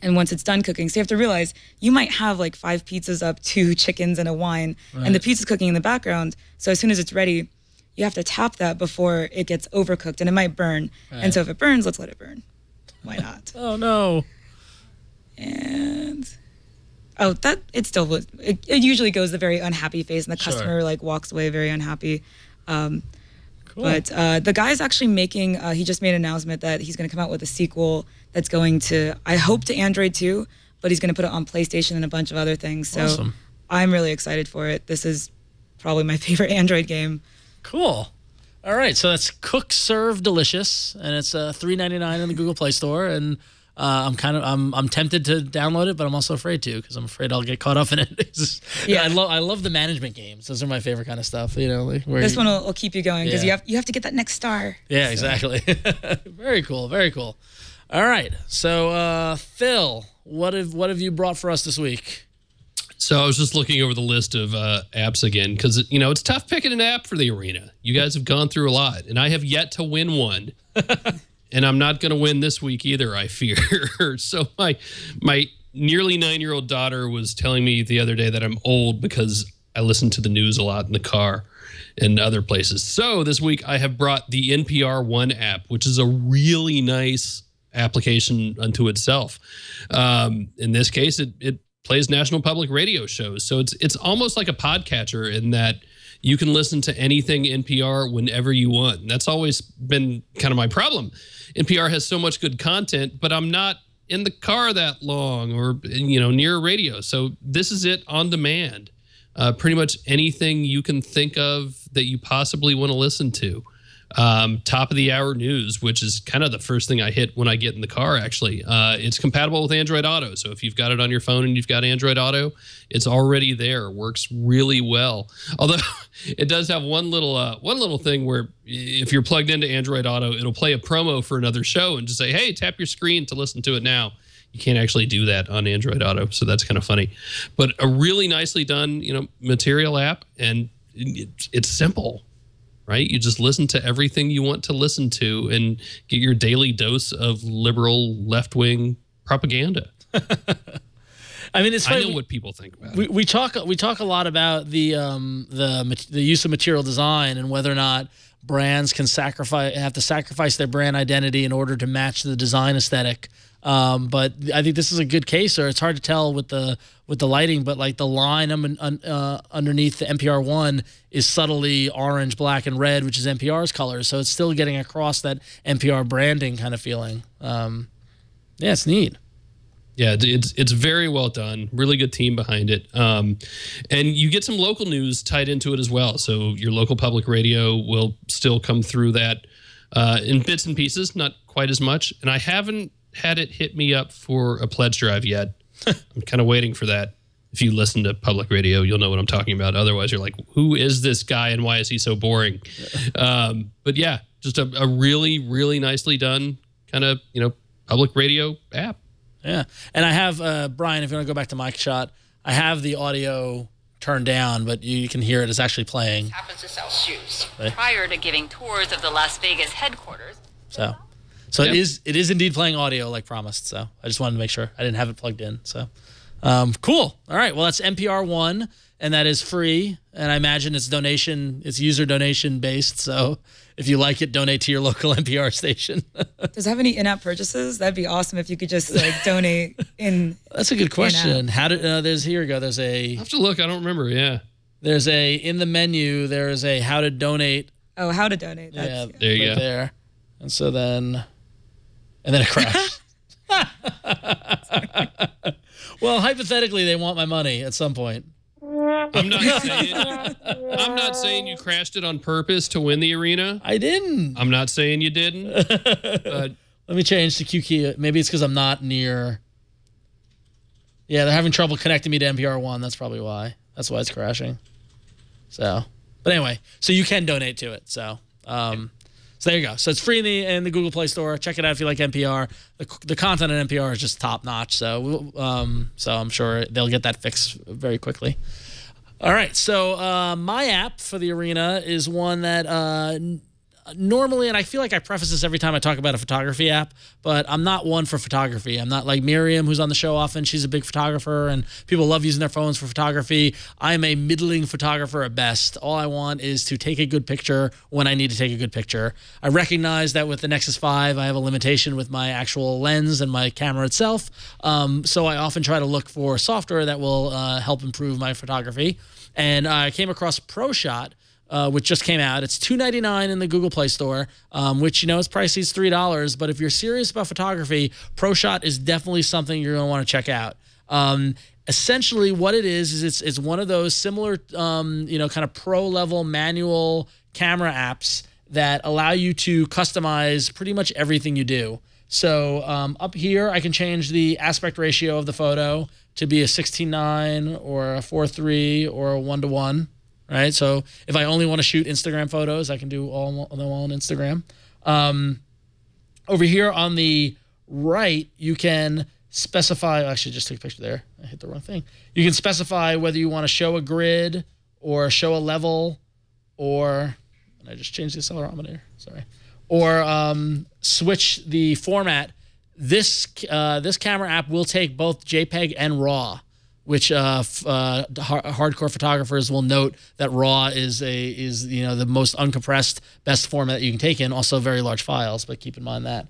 And once it's done cooking, so you have to realize you might have like 5 pizzas up, 2 chickens, and a wine, and the pizza's cooking in the background. So as soon as it's ready, you have to tap that before it gets overcooked, and it might burn. Right. And so if it burns, let's let it burn. Why not? Oh, no. And that it still was. It usually goes the very unhappy phase, and the Sure. customer like walks away very unhappy. Cool. But the guy's actually making. He just made an announcement that he's going to come out with a sequel that's going to, I hope, to Android too, but he's going to put it on PlayStation and a bunch of other things. So Awesome. I'm really excited for it. This is probably my favorite Android game. Cool. All right, so that's Cook Serve Delicious, and it's $3.99 in the Google Play Store. And I'm tempted to download it, but I'm also afraid to because I'm afraid I'll get caught up in it. Yeah. I love the management games. Those are my favorite kind of stuff. You know, like where This one will keep you going because Yeah. you have to get that next star. Yeah, exactly. Very cool. Very cool. All right, so Phil, what have you brought for us this week? So I was just looking over the list of apps again because, you know, it's tough picking an app for the arena. You guys have gone through a lot, and I have yet to win one. And I'm not going to win this week either, I fear. So my nearly 9-year-old daughter was telling me the other day that I'm old because I listen to the news a lot in the car and other places. So this week I have brought the NPR One app, which is a really nice application unto itself. In this case, it plays National Public Radio shows. So it's almost like a podcatcher in that you can listen to anything NPR whenever you want. And that's always been kind of my problem. NPR has so much good content, but I'm not in the car that long or, you know, near a radio. So this is it on demand. Pretty much anything you can think of that you possibly want to listen to. Top of the hour news, which is kind of the first thing I hit when I get in the car, actually. It's compatible with Android Auto. So if you've got it on your phone and you've got Android Auto, it's already there. Works really well. Although it does have one little thing where if you're plugged into Android Auto, it'll play a promo for another show and just say, hey, tap your screen to listen to it now. You can't actually do that on Android Auto. So that's kind of funny. But a really nicely done, you know, material app, and it's simple. Right? You just listen to everything you want to listen to and get your daily dose of liberal left-wing propaganda. I mean, it's funny. I know what people think about we, it. we talk a lot about the use of material design and whether or not brands can have to sacrifice their brand identity in order to match the design aesthetic. But I think this is a good case, or it's hard to tell with the lighting, but like the line underneath the NPR One is subtly orange, black, and red, which is NPR's colors. So it's still getting across that NPR branding kind of feeling. Yeah, it's neat. Yeah, it's very well done. Really good team behind it. And you get some local news tied into it as well. So your local public radio will still come through that in bits and pieces, not quite as much. And I haven't had it hit me up for a pledge drive yet. I'm kind of waiting for that. If you listen to public radio, you'll know what I'm talking about. Otherwise, you're like, who is this guy and why is he so boring? But yeah, just a really, really nicely done kind of, you know, public radio app. Yeah. And I have, Brian, if you want to go back to my shot, I have the audio turned down, but you can hear it. It's actually playing. Happens to sell shoes. Okay. Prior to giving tours of the Las Vegas headquarters. So So it is indeed playing audio like promised. So I just wanted to make sure I didn't have it plugged in. So cool. All right. Well, that's NPR One, and that is free. And I imagine it's user donation based. So if you like it, donate to your local NPR station. Does it have any in-app purchases? That'd be awesome if you could just like donate in. That's a good question. In-app. How did here we go. There's a. I have to look. I don't remember. Yeah. There's a in the menu. There is a how to donate. Oh, how to donate. That's, there you go. There, and so then it crashed. Well, hypothetically, they want my money at some point. I'm not saying you crashed it on purpose to win the arena. I didn't. I'm not saying you didn't. But let me change to QKey. Maybe it's because I'm not near. Yeah, they're having trouble connecting me to NPR One. That's probably why. That's why it's crashing. So, but anyway, so you can donate to it. So, so there you go. So it's free in the Google Play Store. Check it out if you like NPR. The content on NPR is just top notch. So, so I'm sure they'll get that fixed very quickly. All right. So my app for the arena is one that normally, and I feel like I preface this every time I talk about a photography app, but I'm not one for photography. I'm not like Miriam, who's on the show often. She's a big photographer, and people love using their phones for photography. I'm a middling photographer at best. All I want is to take a good picture when I need to take a good picture. I recognize that with the Nexus 5, I have a limitation with my actual lens and my camera itself, so I often try to look for software that will help improve my photography. And I came across ProShot, which just came out. It's $2.99 in the Google Play Store, which, is pricey. It's $3. But if you're serious about photography, ProShot is definitely something you're going to want to check out. Essentially, what it is it's one of those similar, kind of pro-level manual camera apps that allow you to customize pretty much everything you do. So up here, I can change the aspect ratio of the photo to be a 16:9 or a 4:3 or a 1:1. Right, so if I only want to shoot Instagram photos, I can do all them all on Instagram. Over here on the right, you can specify. Actually, just took a picture there. I hit the wrong thing. You can specify whether you want to show a grid or show a level, or and I just changed the accelerometer. Sorry, or switch the format. This camera app will take both JPEG and RAW, which hardcore photographers will note that RAW is the most uncompressed, best format that you can take in. Also very large files, but keep in mind that.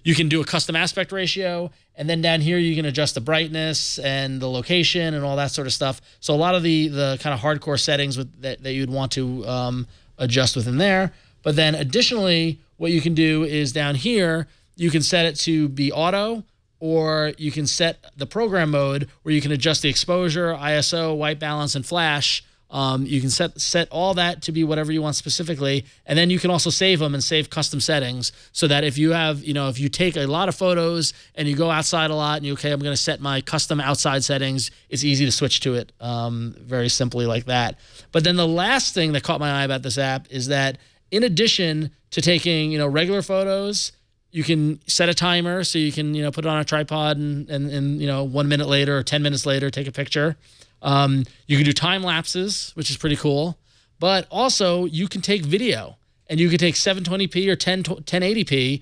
You can do a custom aspect ratio, and then down here you can adjust the brightness and the location and all that sort of stuff. So a lot of the kind of hardcore settings that you'd want to adjust within there. But then additionally, what you can do is down here, you can set it to be auto, or you can set the program mode where you can adjust the exposure, ISO, white balance, and flash. You can set all that to be whatever you want specifically, and then you can also save them and save custom settings so that if you have, if you take a lot of photos and you go outside a lot and I'm going to set my custom outside settings, it's easy to switch to it very simply like that. But then the last thing that caught my eye about this app is that in addition to taking, regular photos, you can set a timer so you can, put it on a tripod and 1 minute later or 10 minutes later, take a picture. You can do time lapses, which is pretty cool. But also you can take video, and you can take 720p or 1080p,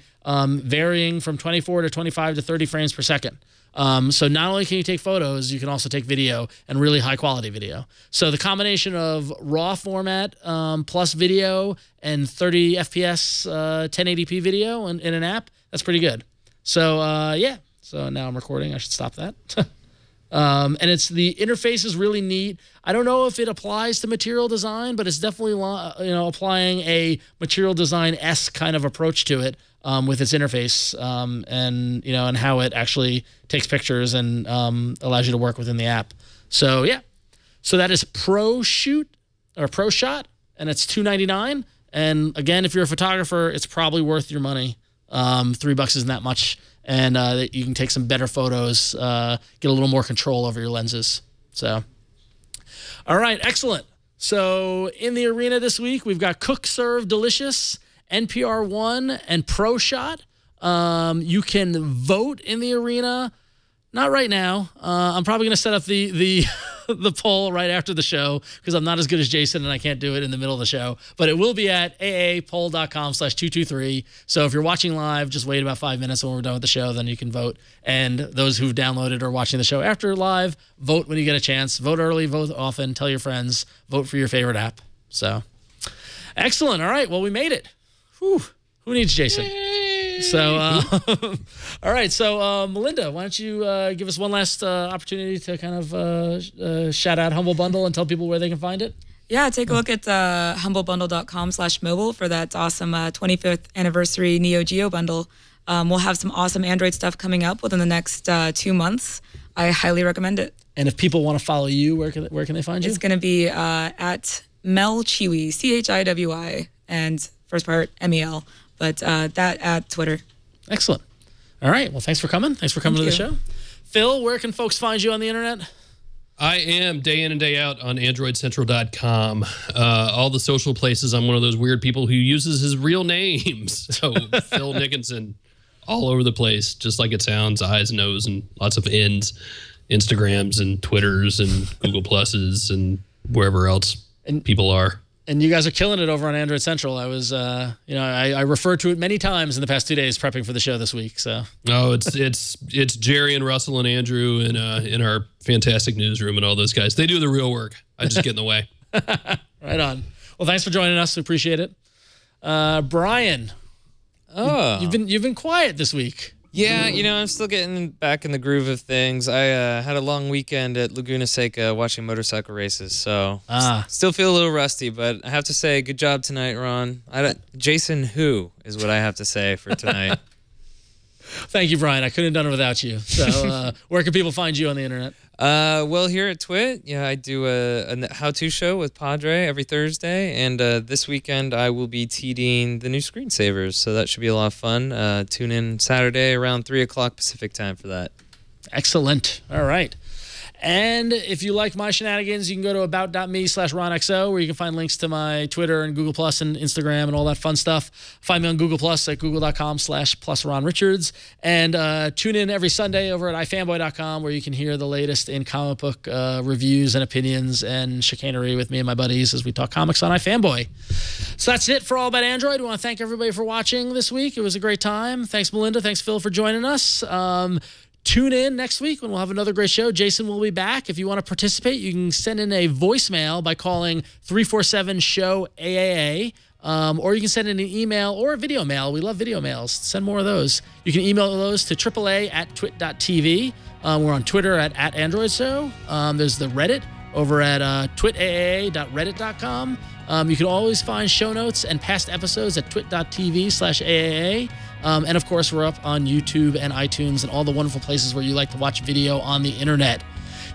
varying from 24 to 25 to 30 frames per second. So not only can you take photos, you can also take video, and really high quality video. So the combination of RAW format plus video and 30 FPS 1080p video in an app, that's pretty good. So yeah, so now I'm recording. I should stop that. And the interface is really neat. I don't know if it applies to material design, but it's definitely applying a material design-esque kind of approach to it with its interface and how it actually takes pictures and allows you to work within the app. So yeah, so that is ProShot, and it's $2.99. And again, if you're a photographer, it's probably worth your money. $3 isn't that much. And you can take some better photos, get a little more control over your lenses. So, all right, excellent. So in the arena this week, we've got Cook, Serve, Delicious, NPR One, and ProShot. You can vote in the arena. Not right now. I'm probably going to set up the the poll right after the show because I'm not as good as Jason and I can't do it in the middle of the show. But it will be at aapoll.com/223. So if you're watching live, just wait about 5 minutes when we're done with the show, then you can vote. And those who've downloaded or watching the show after live, vote when you get a chance. Vote early, vote often, tell your friends, vote for your favorite app. So excellent. All right. Well, we made it. Whew. Who needs Jason? So, all right. So, Melinda, why don't you give us one last opportunity to kind of shout out Humble Bundle and tell people where they can find it? Yeah, take a look at humblebundle.com/mobile for that awesome 25th anniversary Neo Geo bundle. We'll have some awesome Android stuff coming up within the next 2 months. I highly recommend it. And if people want to follow you, where can they find you? It's going to be at Mel Chiwi, CHIWI, and first part MEL. But that at Twitter. Excellent. All right. Well, thanks for coming. Thanks for coming to the show. Phil, where can folks find you on the internet? I am day in and day out on AndroidCentral.com. All the social places. I'm one of those weird people who uses his real names. So Phil Nickinson, all over the place, just like it sounds, eyes, nose, and lots of N's, Instagrams and Twitters and Google Pluses and wherever else people are. And you guys are killing it over on Android Central. I was, I referred to it many times in the past 2 days prepping for the show this week. So, it's Jerry and Russell and Andrew in our fantastic newsroom and all those guys. They do the real work. I just get in the way. Right on. Well, thanks for joining us. We appreciate it. Brian, you've been quiet this week. Yeah, I'm still getting back in the groove of things. I had a long weekend at Laguna Seca watching motorcycle races, so still feel a little rusty, but I have to say, good job tonight, Ron. Jason who is what I have to say for tonight. Thank you, Brian. I couldn't have done it without you. So where can people find you on the internet? Well, here at Twit, I do a how-to show with Padre every Thursday, and this weekend I will be TDing the new screensavers, so that should be a lot of fun. Tune in Saturday around 3 o'clock Pacific time for that. Excellent. All right. And if you like my shenanigans, you can go to about.me/RonXO, where you can find links to my Twitter and Google Plus and Instagram and all that fun stuff. Find me on Google Plus at google.com/+RonRichards. And tune in every Sunday over at ifanboy.com, where you can hear the latest in comic book reviews and opinions and chicanery with me and my buddies as we talk comics on iFanboy. So that's it for All About Android. We want to thank everybody for watching this week. It was a great time. Thanks, Melinda. Thanks, Phil, for joining us. Tune in next week when we'll have another great show. Jason will be back. If you want to participate, you can send in a voicemail by calling 347-SHOW-AAA, or you can send in an email or a video mail. We love video mails. Send more of those. You can email those to AAA@twit.tv. We're on Twitter at AndroidShow. There's the Reddit over at twitaa.reddit.com. You can always find show notes and past episodes at twit.tv/AAA. And of course, we're up on YouTube and iTunes and all the wonderful places where you like to watch video on the internet.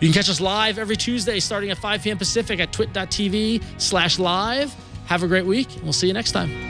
You can catch us live every Tuesday starting at 5 p.m. Pacific at twit.tv/live. Have a great week, and we'll see you next time.